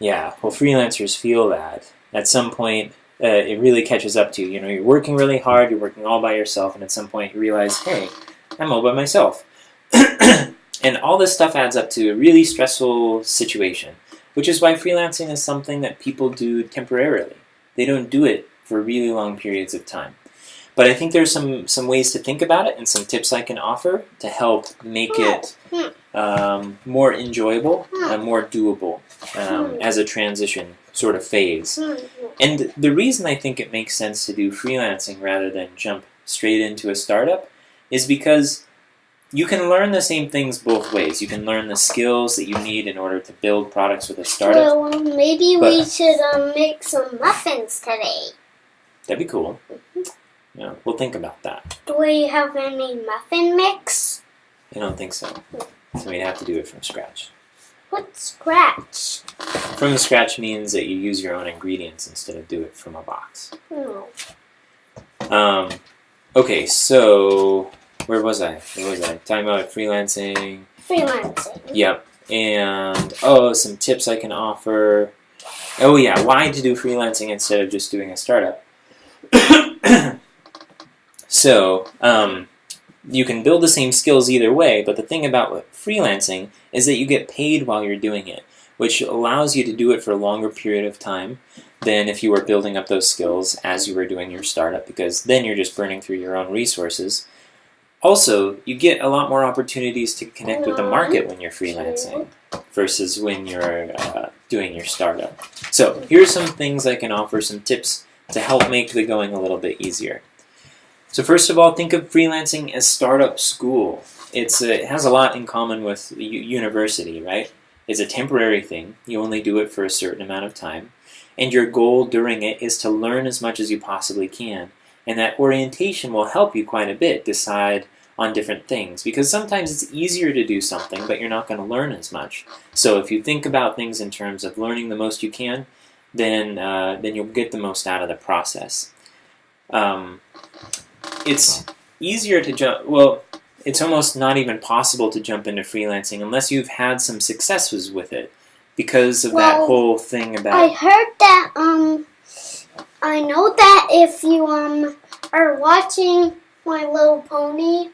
freelancers feel that. At some point, it really catches up to you. You know, you're working really hard, you're working all by yourself, and at some point you realize, hey, I'm all by myself. And all this stuff adds up to a really stressful situation, which is why freelancing is something that people do temporarily. They don't do it for really long periods of time. But I think there's some ways to think about it and some tips I can offer to help make it more enjoyable and more doable as a transition sort of phase. And the reason I think it makes sense to do freelancing rather than jump straight into a startup is because you can learn the same things both ways. You can learn the skills that you need in order to build products with a startup. Well, maybe we should make some muffins today. That'd be cool. Yeah, we'll think about that. Do we have any muffin mix? I don't think so. So we'd have to do it from scratch. What's scratch? From scratch means that you use your own ingredients instead of do it from a box. No. Okay, so where was I? Talking about freelancing. Freelancing. Yep. And, some tips I can offer. Oh yeah, why to do freelancing instead of just doing a startup. So, you can build the same skills either way, but the thing about freelancing is that you get paid while you're doing it, which allows you to do it for a longer period of time than if you were building up those skills as you were doing your startup, because then you're just burning through your own resources. Also, you get a lot more opportunities to connect with the market when you're freelancing versus when you're doing your startup. So, here's some things I can offer, some tips to help make the going a little bit easier. So first of all, think of freelancing as startup school. It has a lot in common with university, right? It's a temporary thing. You only do it for a certain amount of time. And your goal during it is to learn as much as you possibly can. And that orientation will help you quite a bit decide on different things. Because sometimes it's easier to do something, but you're not going to learn as much. So if you think about things in terms of learning the most you can, then you'll get the most out of the process. It's easier to jump, it's almost not even possible to jump into freelancing unless you've had some successes with it because of that whole thing about... I heard that, I know that if you, are watching My Little Pony,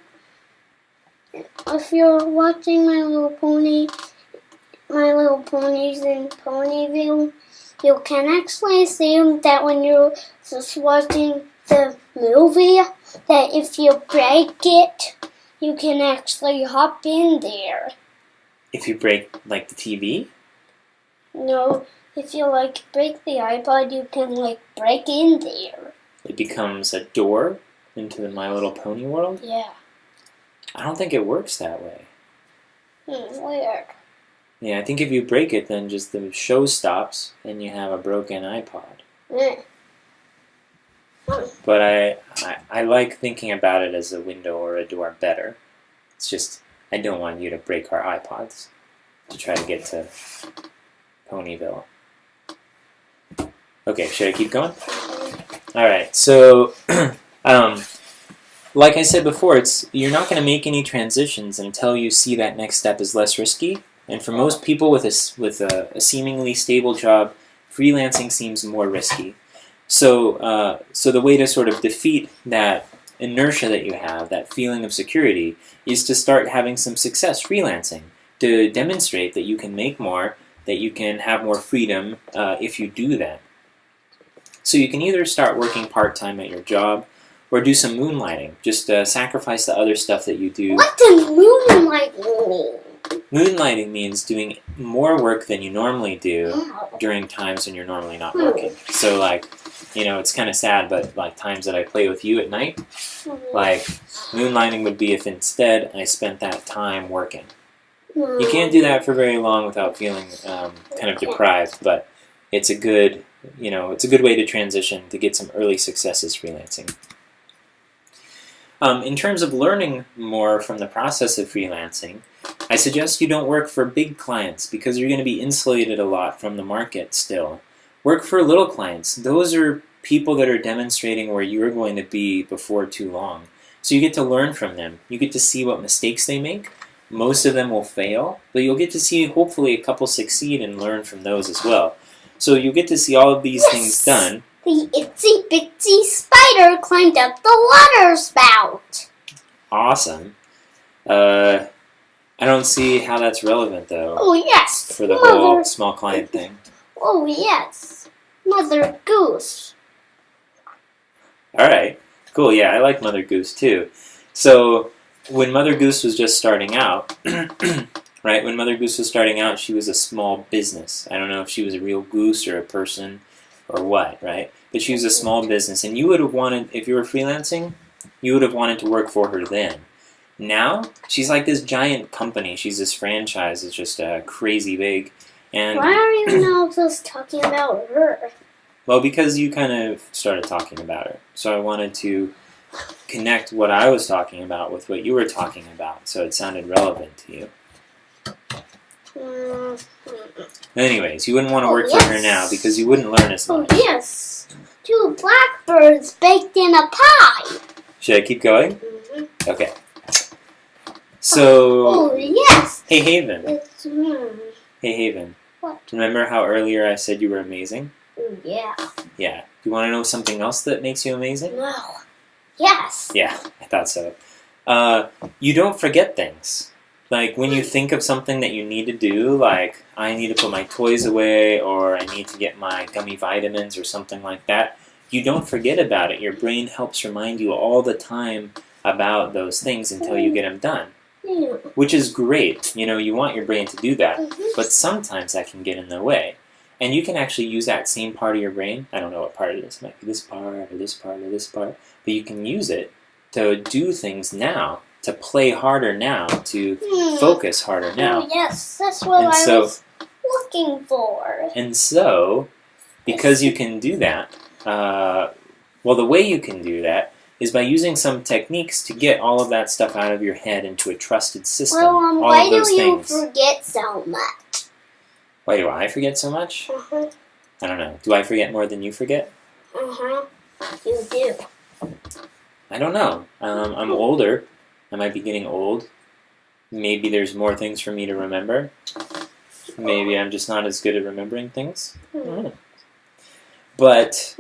if you're watching My Little Ponies in Ponyville, you can actually see that when you're just watching the movie, that if you break it, you can actually hop in there. If you break, like, the TV? No, if you, break the iPod, you can, break in there. It becomes a door into the My Little Pony world? Yeah. I don't think it works that way. Weird. Yeah, I think if you break it, then just the show stops and you have a broken iPod. Yeah. But I like thinking about it as a window or a door better. It's just, I don't want you to break our iPods to try to get to Ponyville. Okay, should I keep going? Alright, so, like I said before, you're not going to make any transitions until you see that next step is less risky. And for most people with a seemingly stable job, freelancing seems more risky. So the way to sort of defeat that inertia that you have, that feeling of security, is to start having some success freelancing, to demonstrate that you can make more, that you can have more freedom if you do that. So you can either start working part-time at your job, or do some moonlighting. Just sacrifice the other stuff that you do. What does moonlighting mean? Moonlighting means doing more work than you normally do during times when you're normally not working. So, it's kind of sad, but times that I play with you at night, moonlighting would be if instead I spent that time working. You can't do that for very long without feeling kind of deprived, but it's a good way to transition to get some early successes freelancing. In terms of learning more from the process of freelancing, I suggest you don't work for big clients because you're going to be insulated a lot from the market still. Work for little clients. Those are people that are demonstrating where you're going to be before too long. So you get to learn from them. You get to see what mistakes they make. Most of them will fail, but you'll get to see hopefully a couple succeed and learn from those as well. So you get to see all of these things done. The itsy bitsy spider climbed up the water spout. Awesome. I don't see how that's relevant though. Oh yes. For the whole small client thing. Oh yes. Mother Goose. Alright. Cool, yeah, I like Mother Goose too. So when Mother Goose was just starting out, right, when Mother Goose was starting out, she was a small business. I don't know if she was a real goose or a person or what, right? But she was a small business, and you would have wanted, if you were freelancing, you would have wanted to work for her then. Now, she's like this giant company. She's this franchise. It's just crazy big. And why are you now just talking about her? Well, because you kind of started talking about her. So I wanted to connect what I was talking about with what you were talking about, so it sounded relevant to you. Anyways, you wouldn't want to work for her now because you wouldn't learn as much. Oh, yes. 2 blackbirds baked in a pie. Should I keep going? Mm-hmm. Okay. So... Oh, yes. Hey, Haven. It's... Hey, Haven. What? Remember how earlier I said you were amazing? Yeah. Yeah. Do you want to know something else that makes you amazing? No. Yes. Yeah, I thought so. You don't forget things. Like, when you think of something that you need to do, like, I need to put my toys away, or I need to get my gummy vitamins, or something like that, you don't forget about it. Your brain helps remind you all the time about those things until you get them done. Yeah. Which is great. You know, you want your brain to do that, Mm-hmm. but sometimes that can get in the way. And you can actually use that same part of your brain. I don't know what part it is. It might be this part, or this part, or this part. But you can use it to do things now, to play harder now, to focus harder now. Oh, yes, that's what I was looking for. And so, because you can do that, well, the way you can do that is by using some techniques to get all of that stuff out of your head into a trusted system. Well, why do you forget so much? Why do I forget so much? Uh-huh. I don't know. Do I forget more than you forget? Uh-huh. You do. I don't know. I'm older. I might be getting old. Maybe there's more things for me to remember. Maybe I'm just not as good at remembering things. I don't know. But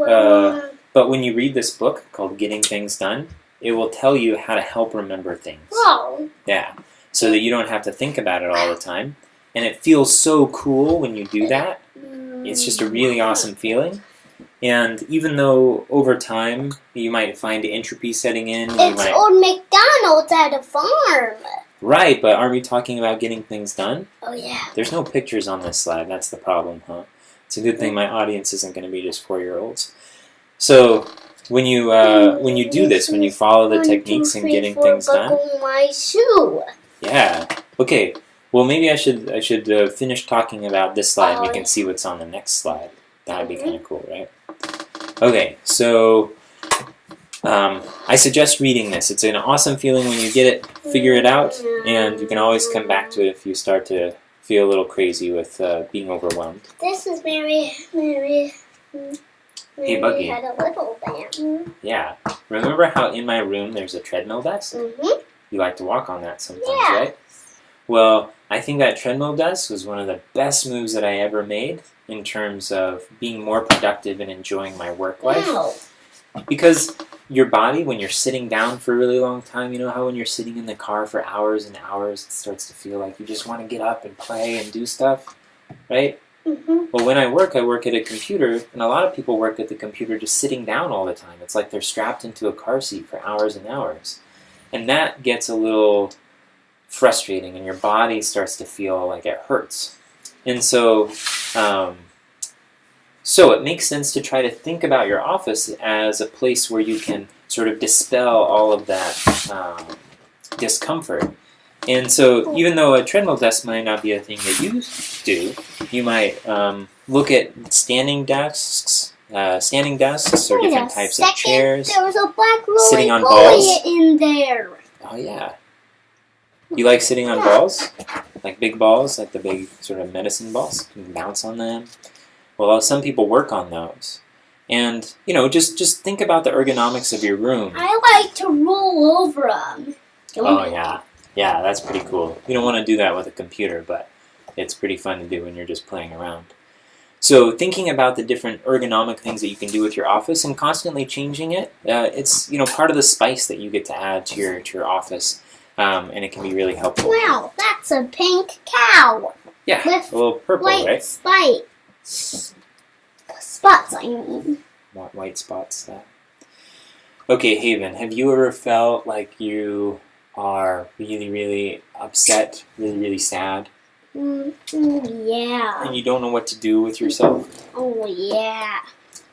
when you read this book called Getting Things Done, it will tell you how to help remember things. Oh. Yeah. So that you don't have to think about it all the time. And it feels so cool when you do that. It's just a really awesome feeling. And even though over time you might find entropy setting in, it's old McDonald's at a farm. Right, but aren't we talking about getting things done? Oh yeah. There's no pictures on this slide. That's the problem, huh? It's a good thing my audience isn't going to be just 4-year-olds. So when you do this, when you follow the techniques in getting things done. Buckle my shoe. Yeah. Okay. Well, maybe I should finish talking about this slide, and we can see what's on the next slide. That'd be kind of cool, right? Okay, so I suggest reading this. It's an awesome feeling when you get it, figure it out, and you can always come back to it if you start to feel a little crazy with being overwhelmed. This is Mary Hey, Buggy. had a little band. Yeah. Remember how in my room there's a treadmill desk? Mm-hmm. You like to walk on that sometimes, Yeah. right? Well, I think that treadmill desk was one of the best moves that I ever made in terms of being more productive and enjoying my work life. Wow. Because your body, when you're sitting down for a really long time, you know how when you're sitting in the car for hours and hours, it starts to feel like you just want to get up and play and do stuff, right? Mm-hmm. Well, when I work at a computer, and a lot of people work at the computer just sitting down all the time. It's like they're strapped into a car seat for hours and hours. And that gets a little frustrating, and your body starts to feel like it hurts. And so it makes sense to try to think about your office as a place where you can sort of dispel all of that discomfort. And so even though a treadmill desk might not be a thing that you do, you might look at standing desks or different types of chairs. There was a black sitting on roly-poly balls. in there. Oh, yeah. You like sitting on balls? Like big balls, like the big sort of medicine balls? You can bounce on them. Well, some people work on those. And, just think about the ergonomics of your room. I like to roll over them. Oh, yeah. Yeah, that's pretty cool. You don't want to do that with a computer, but it's pretty fun to do when you're just playing around. So thinking about the different ergonomic things that you can do with your office and constantly changing it, it's part of the spice that you get to add to your office, and it can be really helpful. Wow, that's a pink cow. Yeah, with a little purple, white right? Spots, I mean. White spots. Okay, Haven, have you ever felt like you are really, really upset, really, really sad? Yeah. And you don't know what to do with yourself? Oh, yeah.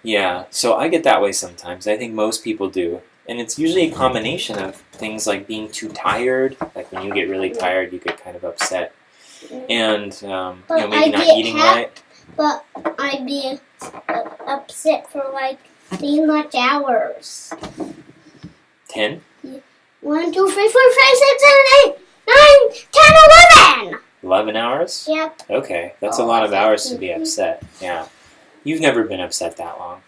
Yeah, so I get that way sometimes. I think most people do. And it's usually a combination of things like being too tired. Like when you get really tired, you get kind of upset. And, maybe not eating right. But I'd be upset for like 3 much hours. 10? 1, 2, 3, 4, 5, 6, 7, 8, 9, 10, 11! 11 hours? Yep. Okay, that's a lot of hours to be upset. Yeah. You've never been upset that long.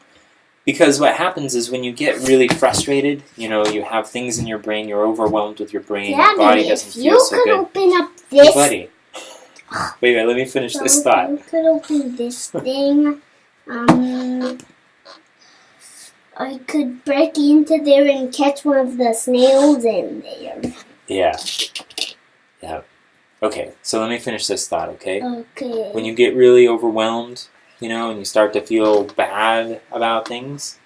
Because what happens is when you get really frustrated, you have things in your brain, you're overwhelmed with your brain, your body doesn't feel so good. You could open up this... Hey, buddy. Wait, let me finish this thought. You could open this thing. I could break into there and catch one of the snails in there. Yeah. Okay, so let me finish this thought, okay? Okay. When you get really overwhelmed, and you start to feel bad about things,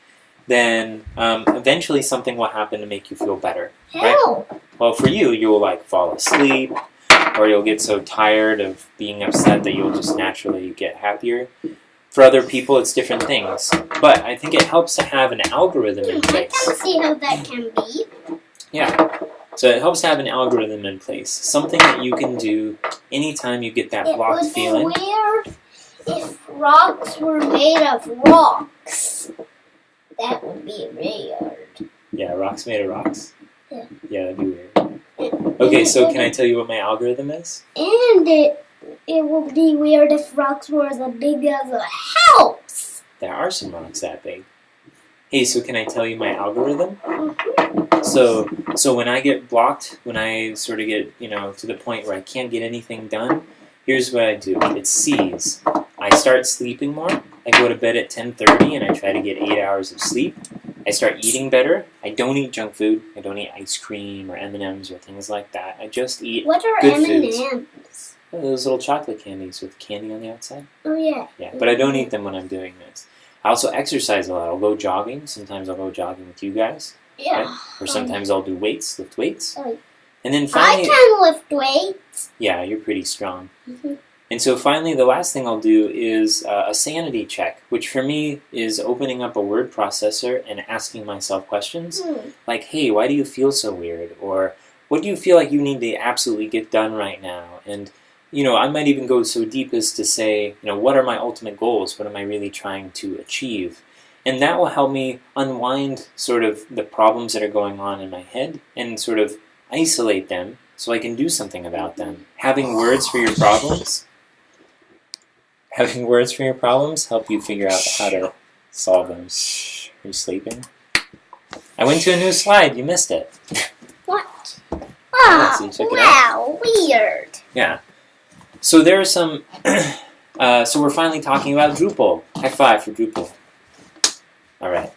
then eventually something will happen to make you feel better. Right? How? Well, for you, you'll fall asleep, or you'll get so tired of being upset that you'll just naturally get happier. For other people, it's different things. But I think it helps to have an algorithm in place. I can see how that can be. Yeah. So it helps to have an algorithm in place. Something that you can do anytime you get that blocked feeling. It would be weird if rocks were made of rocks. That would be weird. Yeah, rocks made of rocks? Yeah. Yeah, that'd be weird. Okay, so can I tell you what my algorithm is? And it would be weird if rocks were as big as a house. There are some rocks that big. Hey, so can I tell you my algorithm? Mm-hmm. So when I get blocked, when I sort of get, to the point where I can't get anything done, here's what I do. It's C's. I start sleeping more. I go to bed at 10:30 and I try to get 8 hours of sleep. I start eating better. I don't eat junk food. I don't eat ice cream or M&Ms or things like that. I just eat What are good M&Ms? foods. Those little chocolate candies with candy on the outside. Oh, yeah. Yeah, but I don't eat them when I'm doing this. I also exercise a lot. I'll go jogging. Sometimes I'll go jogging with you guys. Yeah. Right? Or sometimes I'll do lift weights. Oh. And then finally... I can lift weights. Yeah, you're pretty strong. Mm-hmm. And so finally, the last thing I'll do is a sanity check, which for me is opening up a word processor and asking myself questions. Like, hey, why do you feel so weird? Or what do you feel like you need to absolutely get done right now? And I might even go so deep as to say, what are my ultimate goals? What am I really trying to achieve? And that will help me unwind sort of the problems that are going on in my head and sort of isolate them so I can do something about them. Having words for your problems help you figure out how to solve them. Are you sleeping? I went to a new slide. You missed it. What? Oh, wow, weird. Yeah. So there are some... so we're finally talking about Drupal. High five for Drupal. All right.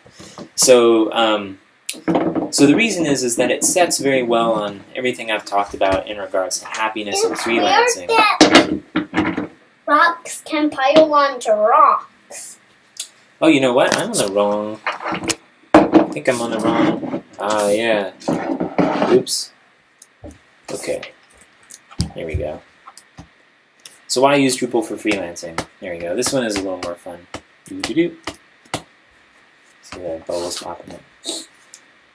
So the reason is that it sets very well on everything I've talked about in regards to happiness and freelancing. Weird that rocks can pile onto rocks. Oh, you know what? I'm on the wrong... I think I'm on the wrong... yeah. Oops. Okay. Here we go. So why use Drupal for freelancing? There we go. This one is a little more fun. See the bubbles popping up.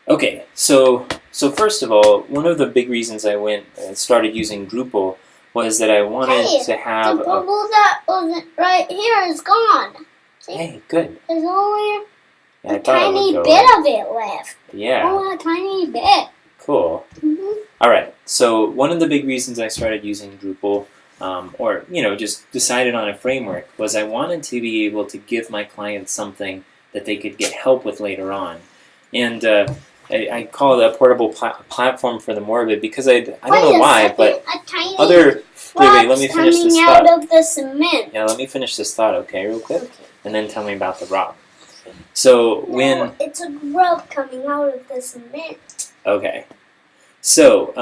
Okay, so So first of all, one of the big reasons I went and started using Drupal was that I wanted to have the bubble that wasn't right here is gone. See? Hey, good. There's only Yeah, a tiny bit of it left. Yeah. Only a tiny bit. Cool. Mm-hmm. All right. So one of the big reasons I started using Drupal, or just decided on a framework, was I wanted to be able to give my clients something that they could get help with later on, and I call it a portable platform for the morbid because I don't know why, but other. Wait, let me finish this thought. Out of the cement. Yeah, let me finish this thought, okay, real quick, and then tell me about the rock. So when it's a grub coming out of the cement. Okay. So,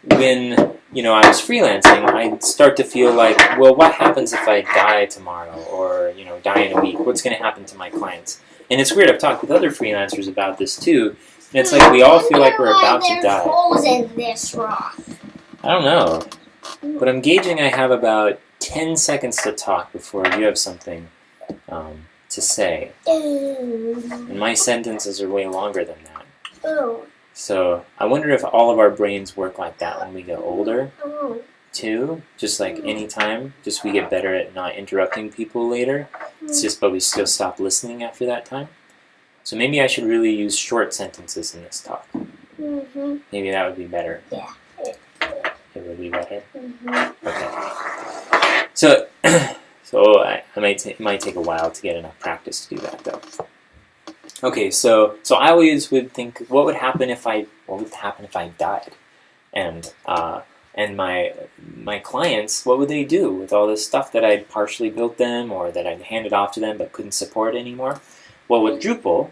when, I was freelancing, I'd start to feel like, well, what happens if I die tomorrow or, die in a week? What's going to happen to my clients? And it's weird, I've talked with other freelancers about this too, and it's like we all feel like we're about to die. There's holes in this rock. I don't know, but I'm gauging I have about 10 seconds to talk before you have something to say. And my sentences are way longer than that. Oh. So I wonder if all of our brains work like that when we get older, too. Just like any time, just we get better at not interrupting people later. It's just, but we still stop listening after that time. So maybe I should really use short sentences in this talk. Mm-hmm. Maybe that would be better. Yeah. It would be better. Mm-hmm. Okay. So, it might take a while to get enough practice to do that, though. Okay, so I always would think, what would happen if I died, and my clients, what would they do with all this stuff that I'd partially built them or that I'd handed off to them but couldn't support anymore? Well, with Drupal,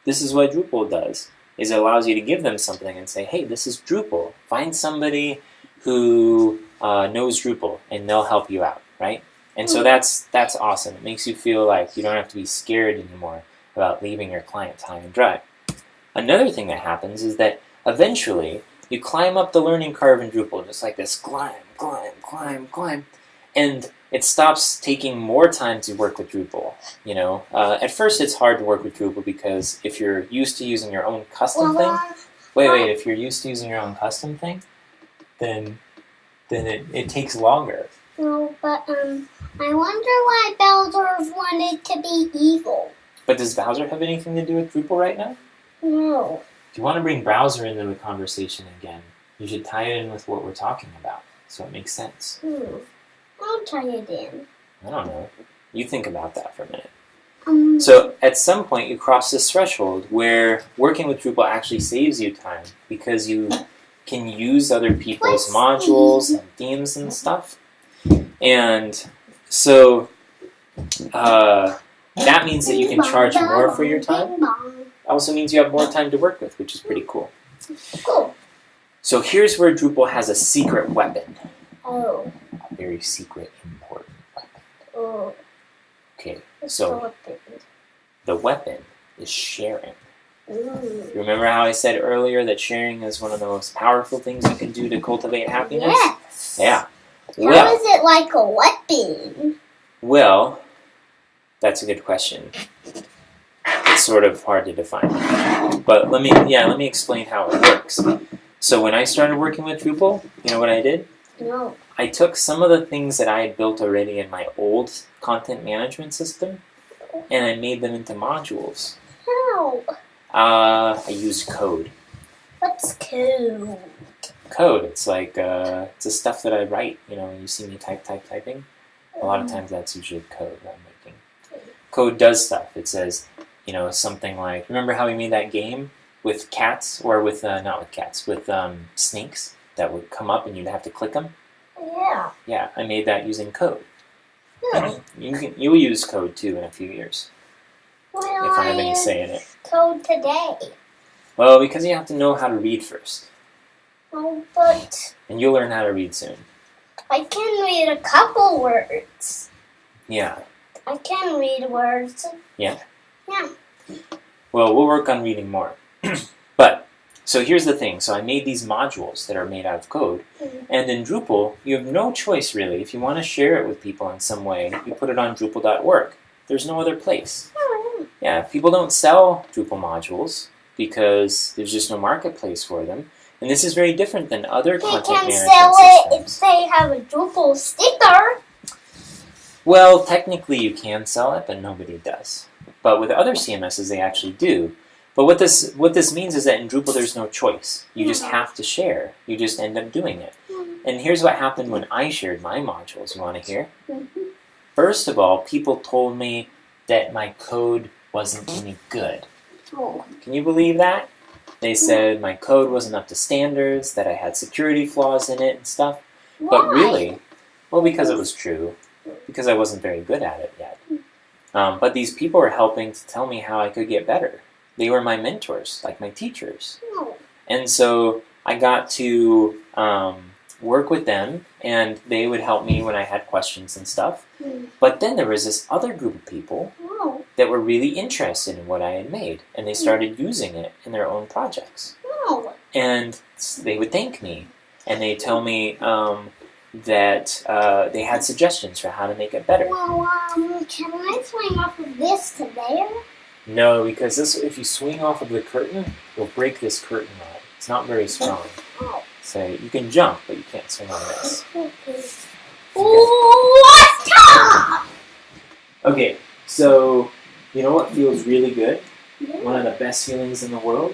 this is what Drupal does: is it allows you to give them something and say, hey, this is Drupal. Find somebody who knows Drupal, and they'll help you out, right? And so that's awesome. It makes you feel like you don't have to be scared anymore about leaving your clients high and dry. Another thing that happens is that eventually you climb up the learning curve in Drupal, just like this, climb, and it stops taking more time to work with Drupal. At first it's hard to work with Drupal because if you're used to using your own custom thing, if you're used to using your own custom thing, then it takes longer. No, but I wonder why Bowser wanted to be evil. But does Bowser have anything to do with Drupal right now? No. If you want to bring Bowser into the conversation again, you should tie it in with what we're talking about, so it makes sense. I'll tie it in. I don't know. You think about that for a minute. So at some point you cross this threshold where working with Drupal actually saves you time because you can use other people's modules and themes and stuff. And so that means that you can charge more for your time. Also means you have more time to work with, which is pretty cool. Cool. So here's where Drupal has a secret weapon. Oh. A very secret, important weapon. Oh. Okay, so the weapon is sharing. You remember how I said earlier that sharing is one of the most powerful things you can do to cultivate happiness? Yes. Yeah. How is it like a weapon? Well, that's a good question. It's sort of hard to define. But let me explain how it works. So when I started working with Drupal, you know what I did? No. I took some of the things that I had built already in my old content management system, and I made them into modules. How? I used code. What's code? Code. It's like it's the stuff that I write. When you see me typing. A lot of times that's usually code that I'm making. Code does stuff. It says, something like, remember how we made that game with cats, or with not with cats, with snakes that would come up and you'd have to click them? Yeah. Yeah, I made that using code. Yeah. You'll use code too in a few years. Why if I have any say in it. Code today. Well, because you have to know how to read first. Oh, but... And you'll learn how to read soon. I can read a couple words. Yeah. I can read words. Yeah? Yeah. Well, we'll work on reading more. But, so here's the thing. So I made these modules that are made out of code. And in Drupal, you have no choice, really. If you want to share it with people in some way, you put it on Drupal.org. There's no other place. Oh, yeah, people don't sell Drupal modules. because there's just no marketplace for them. And this is very different than other They content can management sell it systems. if they have a Drupal sticker. Well, technically you can sell it, but nobody does. But with other CMSs, they actually do. But what this means is that in Drupal, there's no choice. You just have to share. You just end up doing it. And here's what happened when I shared my modules. You want to hear? First of all, people told me that my code wasn't any good. Can you believe that? They said my code wasn't up to standards, that I had security flaws in it and stuff. But really, well, because it was true. Because I wasn't very good at it yet. But these people were helping to tell me how I could get better. They were my mentors, like my teachers. And so I got to work with them, and they would help me when I had questions and stuff. But then there was this other group of people that were really interested in what I had made, and they started using it in their own projects. And they would thank me, and they'd tell me that they had suggestions for how to make it better. Well, can I swing off of this to there? No, because if you swing off of the curtain, you'll break this curtain rod. It's not very strong. So you can jump, but you can't swing on this. What's up? Okay, so you know what feels really good? One of the best feelings in the world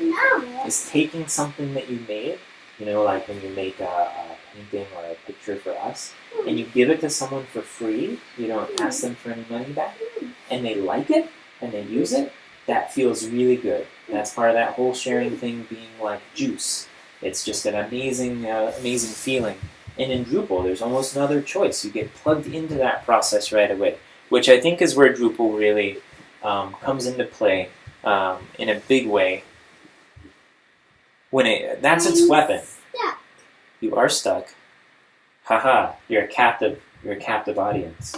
is taking something that you made, like when you make a painting or a picture for us, and you give it to someone for free, you don't ask them for any money back, and they like it, and they use it. That feels really good. That's part of that whole sharing thing being like juice. It's just an amazing, amazing feeling. And in Drupal, there's almost no other choice. You get plugged into that process right away, which I think is where Drupal really comes into play in a big way. That's its weapon. You are stuck. Haha, you're a captive audience.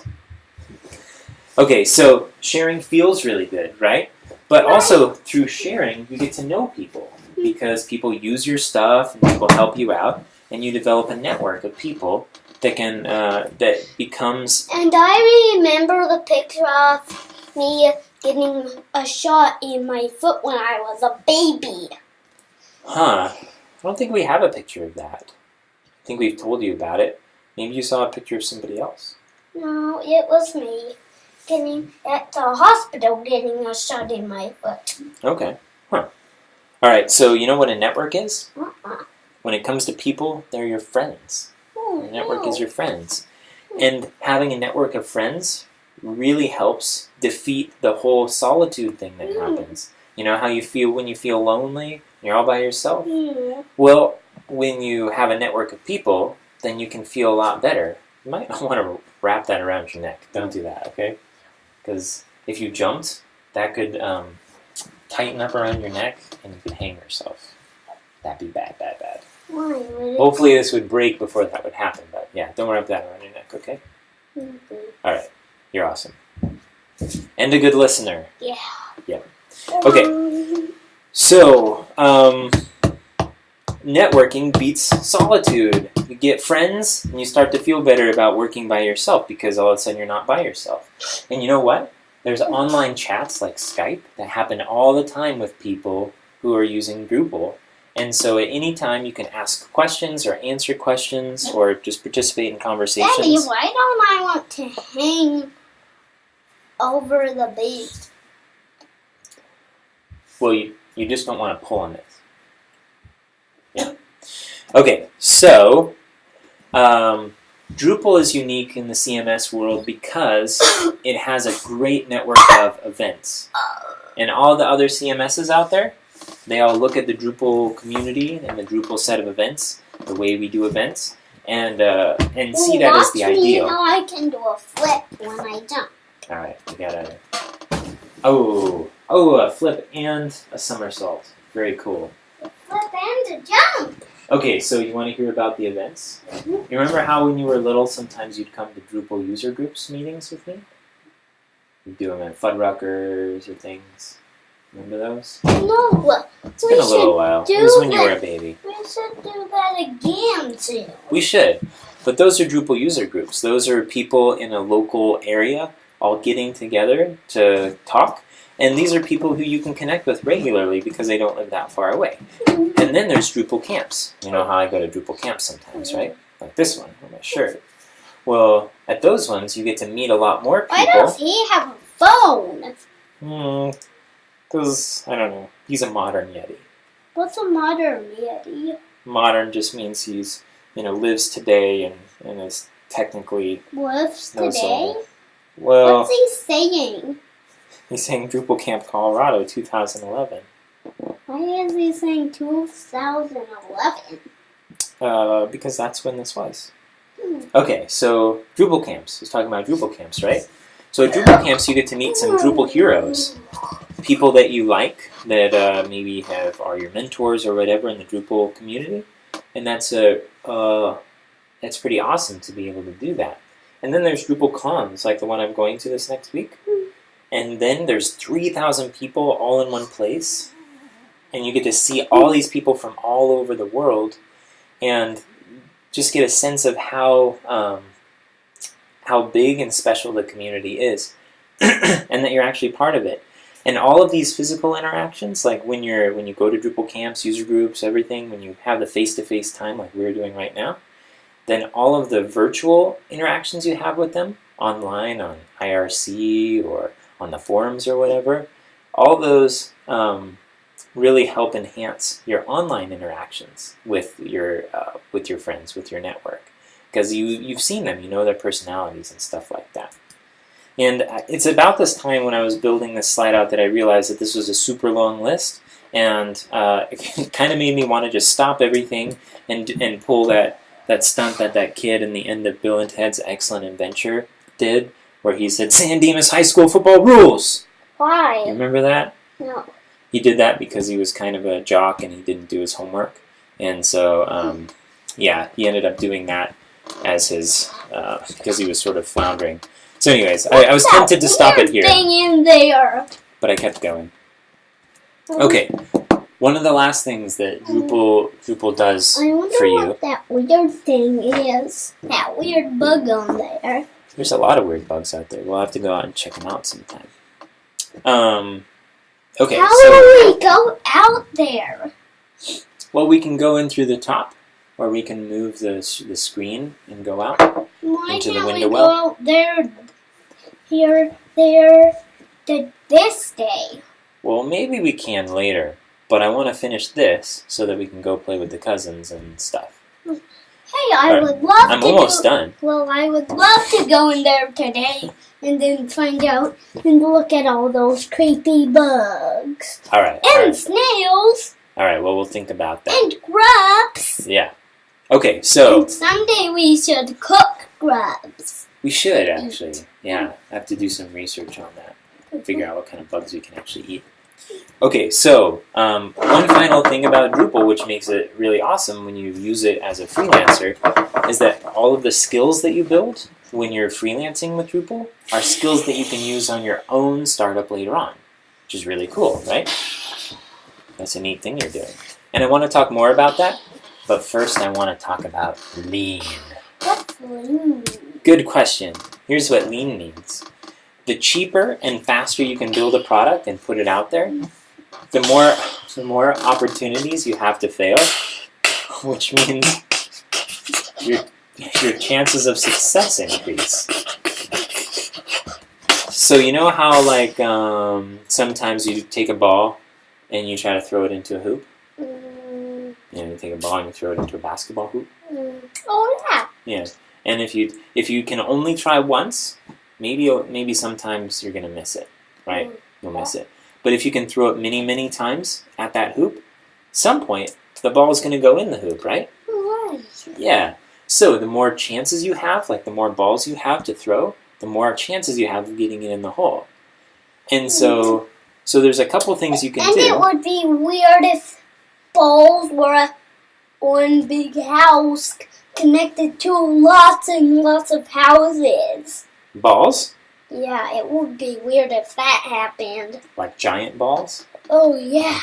Okay, so sharing feels really good, right? But also, through sharing, you get to know people, because people use your stuff, and people help you out, and you develop a network of people that becomes... And I remember the picture of me getting a shot in my foot when I was a baby. Huh. I don't think we have a picture of that. I think we've told you about it. Maybe you saw a picture of somebody else. No, it was me. Getting at the hospital, getting a shot in my foot. Okay. Huh. All right, so you know what a network is? When it comes to people, they're your friends. A network is your friends. And having a network of friends really helps defeat the whole solitude thing that happens. You know how you feel when you feel lonely? You're all by yourself? Well, when you have a network of people, then you can feel a lot better. You might want to wrap that around your neck. Don't do that, okay? Because if you jumped, that could tighten up around your neck, and you could hang yourself. That'd be bad, bad, bad. Why? Hopefully this would break before that would happen, but yeah, don't wrap that around your neck, okay? Alright, you're awesome. And a good listener. Yeah. Yep. Okay, so, networking beats solitude. You get friends, and you start to feel better about working by yourself, because all of a sudden you're not by yourself. And you know what? There's online chats like Skype that happen all the time with people who are using Drupal. And so at any time you can ask questions or answer questions or just participate in conversations. Daddy, why don't I want to hang over the bait? Well, you just don't want to pull on it. Yeah. Okay, so Drupal is unique in the CMS world because it has a great network of events. And all the other CMSs out there, they all look at the Drupal community and the Drupal set of events, the way we do events, and see that as the ideal. Watch me how I can do a flip when I jump. All right, we got a flip and a somersault. Very cool. A flip and a jump. Okay, so you want to hear about the events? You remember how when you were little, sometimes you'd come to Drupal user groups meetings with me? You'd do them at Fuddruckers or things. Remember those? No. It's been a little while. It was when you were a baby. We should do that again, too. We should. But those are Drupal user groups. Those are people in a local area all getting together to talk. And these are people who you can connect with regularly because they don't live that far away. And then there's Drupal camps. You know how I go to Drupal camps sometimes, right? Like this one on my shirt. Well, at those ones, you get to meet a lot more people. Why does he have a phone? Because, I don't know, he's a modern Yeti. What's a modern Yeti? Modern just means he's, lives today and is technically... Lives today? Well... What's he saying? He's saying Drupal Camp Colorado 2011. Why is he saying 2011? Because that's when this was. Okay, so Drupal camps. He's talking about Drupal camps, right? So at Drupal camps, you get to meet some Drupal heroes. People that you like, that maybe are your mentors or whatever in the Drupal community. And that's pretty awesome to be able to do that. And then there's Drupal cons, like the one I'm going to this next week. And then there's 3,000 people all in one place. And you get to see all these people from all over the world and just get a sense of how big and special the community is and that you're actually part of it. And all of these physical interactions, like when you go to Drupal camps, user groups, everything, when you have the face-to-face time like we're doing right now, then all of the virtual interactions you have with them online on IRC or on the forums or whatever, all those really help enhance your online interactions with your friends, with your network, because you've seen them, you know their personalities and stuff like that. And it's about this time when I was building this slide out that I realized that this was a super long list, and it kind of made me want to just stop everything and pull that stunt that kid in the end of Bill and Ted's Excellent Adventure did, where he said, "San Dimas High School football rules." Why? You remember that? No. He did that because he was kind of a jock and he didn't do his homework. And so, he ended up doing that as his, because he was sort of floundering. So anyways, I was tempted to stop it here. Thing in there? But I kept going. Okay, one of the last things that Drupal does for you... I wonder what that weird thing is. That weird bug on there. There's a lot of weird bugs out there. We'll have to go out and check them out sometime. Okay, How will we go out there? Well, we can go in through the top, or we can move the screen and go out into the window well. Why can't we go out there, this day? Well, maybe we can later, but I want to finish this so that we can go play with the cousins and stuff. Hey, I would love to. I'm almost done. Well, I would love to go in there today and then find out and look at all those creepy bugs. All right. And snails. All right. Well, we'll think about that. And grubs. Yeah. Okay. So. And someday we should cook grubs. We should actually. Yeah. I have to do some research on that. Figure out what kind of bugs we can actually eat. Okay, so one final thing about Drupal, which makes it really awesome when you use it as a freelancer, is that all of the skills that you build when you're freelancing with Drupal are skills that you can use on your own startup later on, which is really cool, right? That's a neat thing you're doing. And I want to talk more about that, but first I want to talk about Lean. What's Lean? Good question. Here's what Lean means. The cheaper and faster you can build a product and put it out there, the more opportunities you have to fail, which means your chances of success increase. So you know how sometimes you take a ball and you try to throw it into a hoop? You take a ball and you throw it into a basketball hoop? Oh yeah. Yeah. And if you can only try once, maybe sometimes you're going to miss it, right? You'll miss it. But if you can throw it many, many times at that hoop, at some point, the ball is going to go in the hoop, right? Right. Yeah. So the more chances you have, like the more balls you have to throw, the more chances you have of getting it in the hole. And so there's a couple things you can do. And it would be weird if balls were one big house connected to lots and lots of houses. Balls? Yeah, it would be weird if that happened. Like giant balls? Oh, yeah.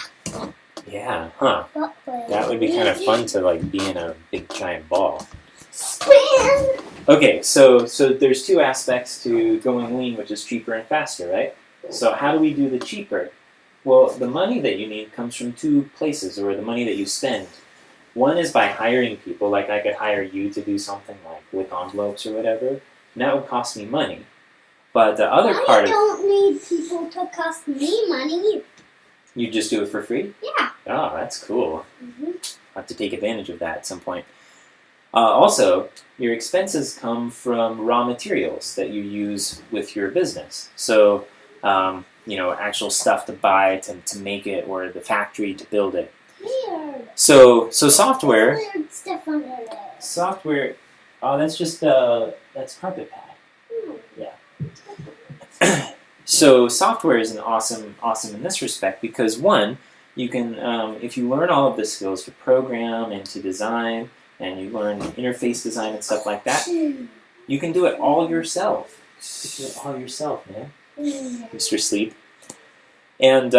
Yeah, huh. That would be kind of fun to be in a big giant ball. Spin! Okay, so there's two aspects to going lean, which is cheaper and faster, right? So how do we do the cheaper? Well, the money that you need comes from two places, or the money that you spend. One is by hiring people, like I could hire you to do something like with envelopes or whatever, and that would cost me money. But the other part I don't need people to cost me money. You just do it for free? Yeah. Oh, that's cool. Mm-hmm. I'll have to take advantage of that at some point. Also, your expenses come from raw materials that you use with your business. So, actual stuff to buy to make it, or the factory to build it. Weird. So software. Weird stuff under there. Software. Oh, that's just that's carpet pad. Yeah. So software is awesome in this respect because one, you can if you learn all of the skills to program and to design, and you learn interface design and stuff like that, you can do it all yourself. You can do it all yourself, man. Mr. Sleep. And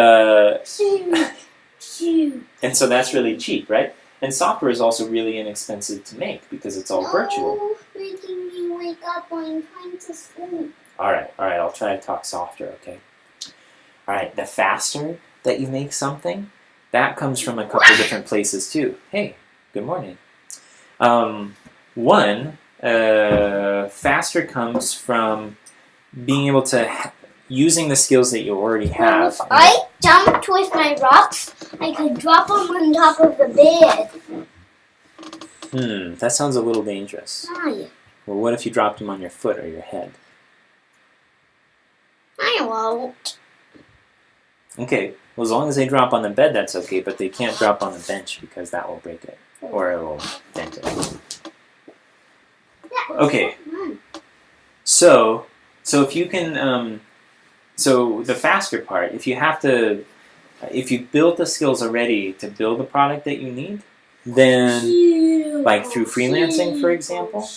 and so that's really cheap, right? And software is also really inexpensive to make because it's all virtual. Making me wake up when I'm trying to sleep. All right, I'll try to talk softer, okay? All right, the faster that you make something, that comes from a couple different places too. Hey, good morning. Faster comes from being able to using the skills that you already have. If I jumped with my rocks, I could drop them on top of the bed. That sounds a little dangerous. Why? Well, what if you dropped them on your foot or your head? I won't. Okay, well, as long as they drop on the bed, that's okay, but they can't drop on the bench because that will break it, or it will dent it. Okay, so if you can, so the faster part, if you build the skills already to build the product that you need, then, like through freelancing, for example,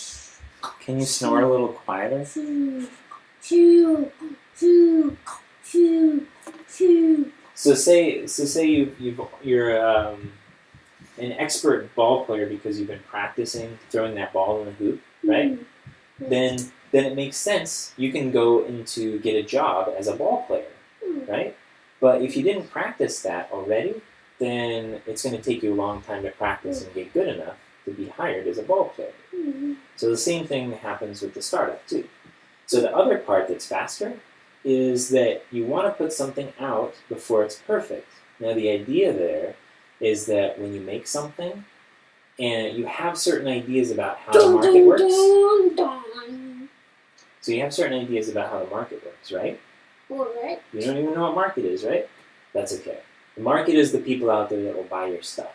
can you snore a little quieter? So say you're an expert ball player because you've been practicing throwing that ball in the hoop, right? Then it makes sense. You can go into get a job as a ball player, right? But if you didn't practice that already, then it's going to take you a long time to practice and get good enough to be hired as a ball player. So the same thing happens with the startup too. So the other part that's faster is that you want to put something out before it's perfect. Now the idea there is that when you make something and you have certain ideas about how the market works. So you have certain ideas about how the market works, right? Alright. You don't even know what market is, right? That's okay. The market is the people out there that will buy your stuff.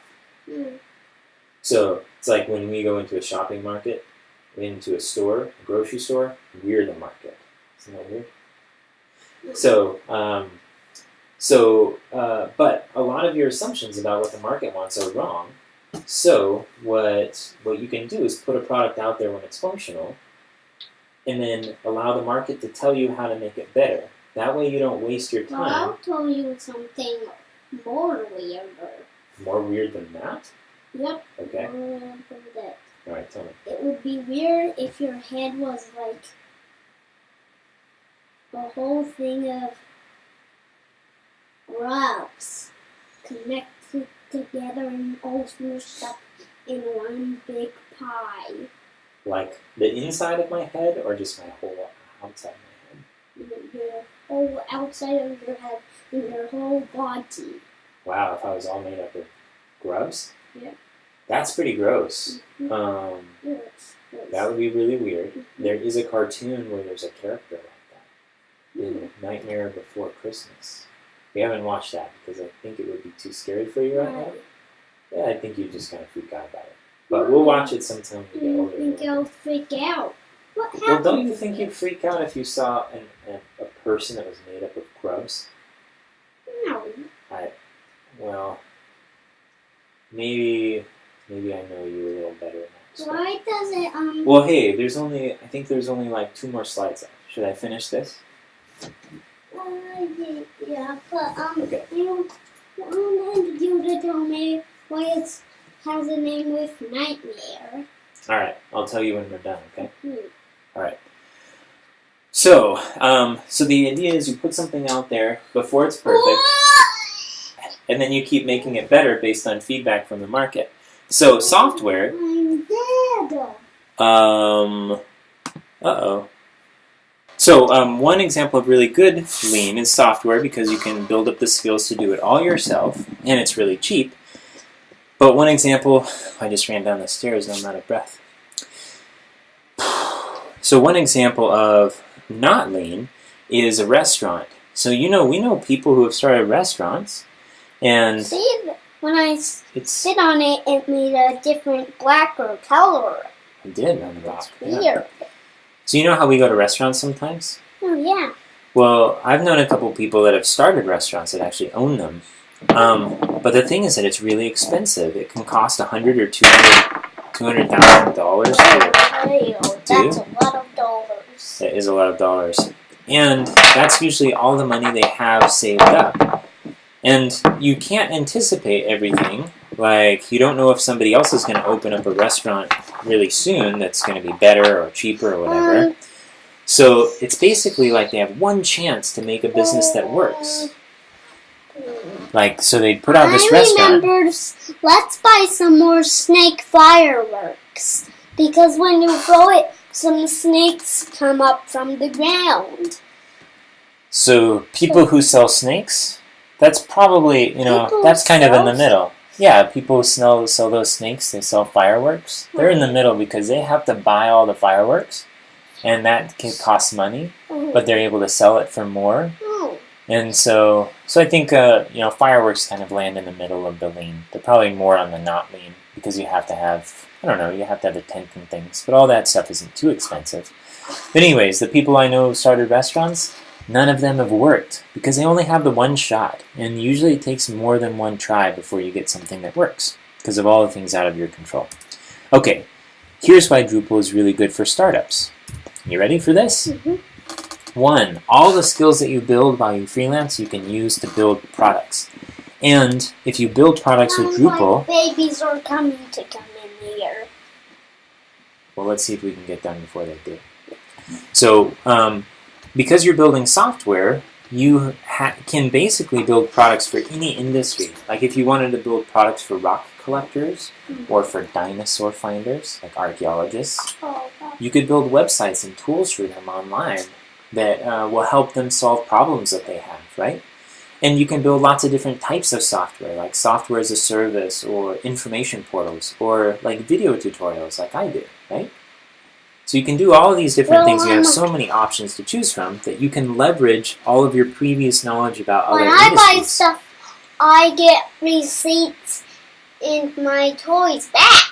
So it's like when we go into a shopping market, into a store, a grocery store, we're the market. Isn't that weird? But a lot of your assumptions about what the market wants are wrong. So what you can do is put a product out there when it's functional, and then allow the market to tell you how to make it better. That way you don't waste your time. Well, I'll tell you something more weirder. More weird than that? Yep. Okay. That. All right, tell me. It would be weird if your head was like a whole thing of grubs connected together and all smushed up in one big pie. Like the inside of my head, or just my whole outside of my head? Your whole outside of your head and your whole body. Wow, if I was all made up of grubs? Yeah. That's pretty gross. Yes. That would be really weird. There is a cartoon where there's a character like that in Nightmare Before Christmas. We haven't watched that because I think it would be too scary for you right now. Yeah, I think you just kind of freak out about it. But we'll watch it sometime when we get older. I think I'll freak out. What happened? Well, don't you think you'd freak out if you saw a person that was made up of grubs? No. Well, maybe I know you a little better now. Why does it Well, hey, I think there's only like 2 more slides left. Should I finish this? Yeah, but Okay. I wanted you to tell me why it has a name with Nightmare. All right, I'll tell you when we're done. Okay. All right. So the idea is you put something out there before it's perfect, and then you keep making it better based on feedback from the market. So software. I'm dead. So one example of really good Lean is software, because you can build up the skills to do it all yourself, and it's really cheap. But one example, I just ran down the stairs and I'm out of breath. So one example of not Lean is a restaurant. So we know people who have started restaurants, and See, when I sit on it, it made a different black or color. it did on the rock. It's weird. So you know how we go to restaurants sometimes? Oh, yeah. Well, I've known a couple people that have started restaurants that actually own them. But the thing is that it's really expensive. It can cost $100,000 or $200,000 That's a lot of dollars. That is a lot of dollars. And that's usually all the money they have saved up. And you can't anticipate everything. Like, you don't know if somebody else is going to open up a restaurant really soon that's going to be better or cheaper or whatever. So it's basically like they have one chance to make a business that works. Like, so they put out this restaurant. Let's buy some more snake fireworks. Because when you throw it, some snakes come up from the ground. So people who sell snakes, that's probably, that's kind of in the middle. Yeah, people who sell those snakes, they sell fireworks. They're in the middle because they have to buy all the fireworks, and that can cost money, but they're able to sell it for more. And so I think, fireworks kind of land in the middle of the Lean. They're probably more on the not Lean, because you have to have, you have to have a tent and things, but all that stuff isn't too expensive. But anyways, the people I know who started restaurants, none of them have worked, because they only have the one shot, and usually it takes more than one try before you get something that works, because of all the things out of your control. Okay, here's why Drupal is really good for startups. You ready for this? Mm-hmm. 1, all the skills that you build while you freelance, you can use to build products. And if you build products with Drupal... babies are coming to come in here. Well, let's see if we can get done before they do. So, because you're building software, you can basically build products for any industry. Like if you wanted to build products for rock collectors or for dinosaur finders, like archaeologists, you could build websites and tools for them online that will help them solve problems that they have, right? And you can build lots of different types of software, like software as a service or information portals or like video tutorials like I do, right? So you can do all of these different things. You have so many options to choose from that you can leverage all of your previous knowledge about other industries. When I buy stuff, I get receipts in my toys back.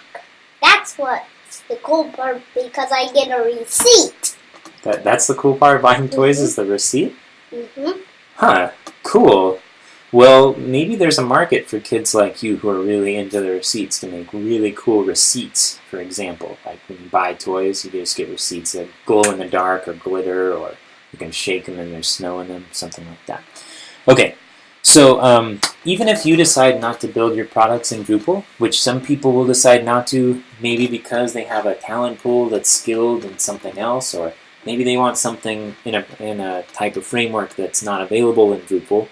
That's what's the cool part, because I get a receipt. That's the cool part of buying toys, is the receipt? Mm-hmm. Huh, cool. Well, maybe there's a market for kids like you who are really into the receipts to make really cool receipts, for example. Like when you buy toys, you just get receipts that glow in the dark or glitter, or you can shake them and there's snow in them, something like that. Okay, so even if you decide not to build your products in Drupal, which some people will decide not to, maybe because they have a talent pool that's skilled in something else, or maybe they want something in a type of framework that's not available in Drupal,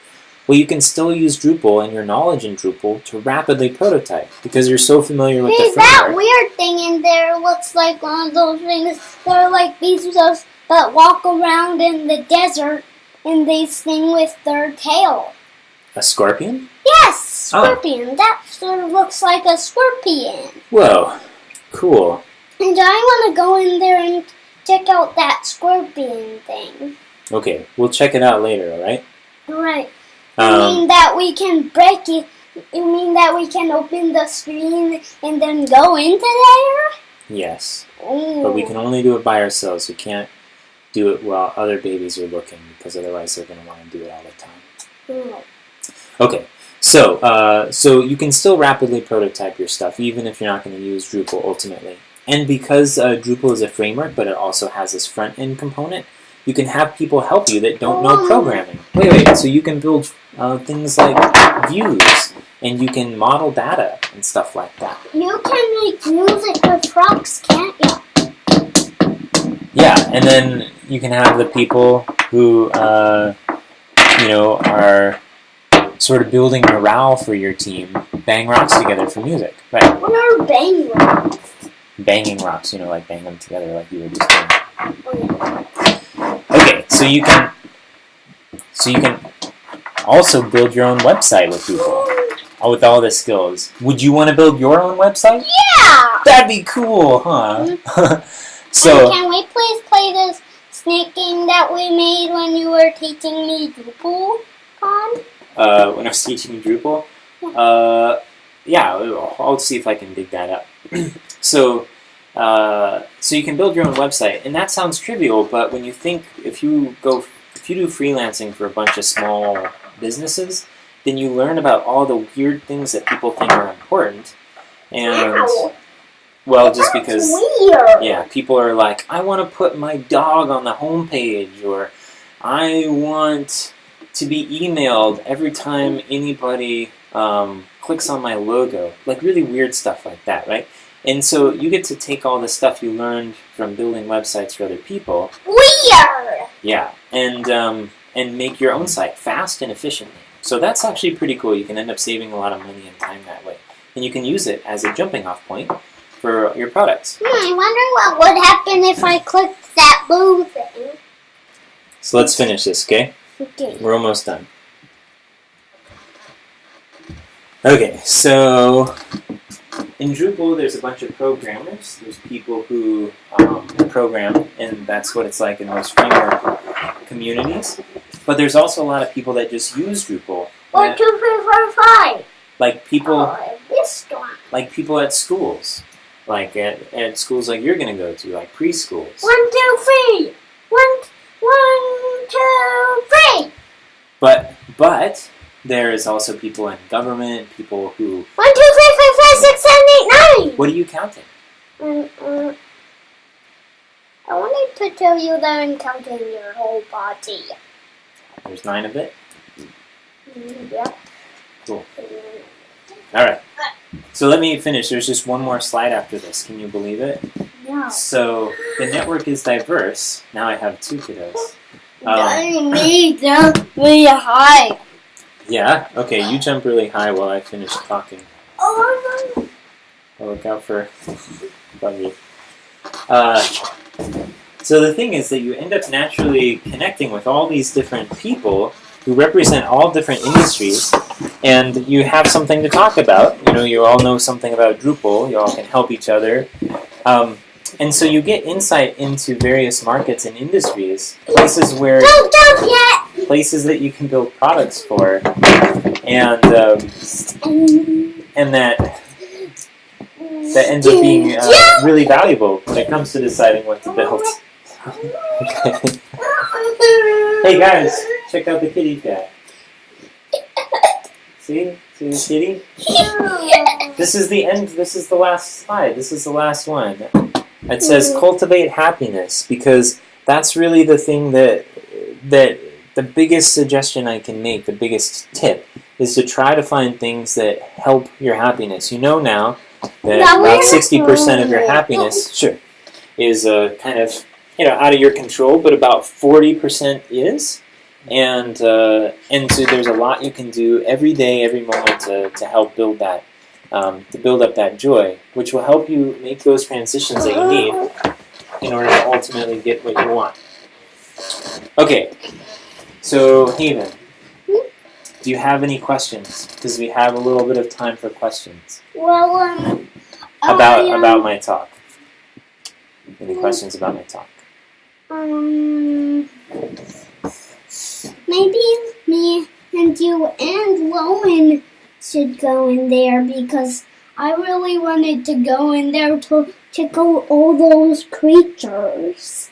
well, you can still use Drupal and your knowledge in Drupal to rapidly prototype, because you're so familiar with the framework. That weird thing in there looks like one of those things. They're like these that walk around in the desert and they sing with their tail. A scorpion? Yes, scorpion. Oh. That sort of looks like a scorpion. Whoa, cool. And I want to go in there and check out that scorpion thing. Okay, we'll check it out later, alright? Alright. You mean that we can break it? You mean that we can open the screen and then go into there? Yes. Ooh. But we can only do it by ourselves. We can't do it while other babies are looking, because otherwise they're going to want to do it all the time. Ooh. Okay, so you can still rapidly prototype your stuff, even if you're not going to use Drupal ultimately. And because Drupal is a framework, but it also has this front-end component, you can have people help you that don't know programming. Wait, so you can build things like views, and you can model data and stuff like that. You can make music with frogs, can't you? Yeah, and then you can have the people who are sort of building morale for your team bang rocks together for music, right? What are bang rocks? Banging rocks, like bang them together like you were just doing. Oh, yeah. Okay, so you can also build your own website with people, with all the skills. Would you want to build your own website? Yeah! That'd be cool, huh? So, can we please play this snake game that we made when you were teaching me DrupalCon? When I was teaching Drupal? Yeah, I'll see if I can dig that up. So you can build your own website, and that sounds trivial, but when you think, if you do freelancing for a bunch of small businesses, then you learn about all the weird things that people think are important. And Wow. well, just because weird. yeah, people are like, I want to put my dog on the homepage, or I want to be emailed every time anybody clicks on my logo, like really weird stuff like that, right? And so you get to take all the stuff you learned from building websites for other people, Weird. yeah, and make your own site fast and efficiently. So that's actually pretty cool. You can end up saving a lot of money and time that way, and you can use it as a jumping off point for your products. I wonder what would happen if I clicked that blue thing. So let's finish this, okay? Okay. We're almost done. Okay, so in Drupal, there's a bunch of programmers. There's people who program, and that's what it's like in most framework communities. But there's also a lot of people that just use Drupal. 1, 2, 3, 4, 5. Like people, This one. like people at schools, like at schools like you're going to go to, like preschools. 1, 2, 3. 1, 2, 3. But there is also people in government, people who. 1, 2, 3, 4, 5, 6, 7, 8, 9. What are you counting? I wanted to tell you that I'm counting your whole body. There's 9 of it. Yeah. Cool. All right. So let me finish. There's just one more slide after this. Can you believe it? Yeah. So the network is diverse. Now I have 2 kiddos. Me jump really high. Yeah. Okay. You jump really high while I finish talking. Oh, I'll look out for Buggy. So the thing is that you end up naturally connecting with all these different people who represent all different industries, and you have something to talk about. You all know something about Drupal. You all can help each other. And so you get insight into various markets and industries, places where don't jump yet. places that you can build products for, and that ends up being really valuable when it comes to deciding what to build. Okay. Hey guys, check out the kitty cat. See the kitty? This is the end. This is the last slide. This is the last one. It says cultivate happiness, because that's really the thing that the biggest suggestion I can make, the biggest tip, is to try to find things that help your happiness. You know now that about 60% of your happiness, is kind of out of your control, but about 40% is. And so there's a lot you can do every day, every moment to help build that. To build up that joy, which will help you make those transitions that you need in order to ultimately get what you want. Okay, so Haven, do you have any questions? Because we have a little bit of time for questions. Well, about my talk. Any questions about my talk? Maybe me and you and Lowen should go in there, because I really wanted to go in there to check out all those creatures.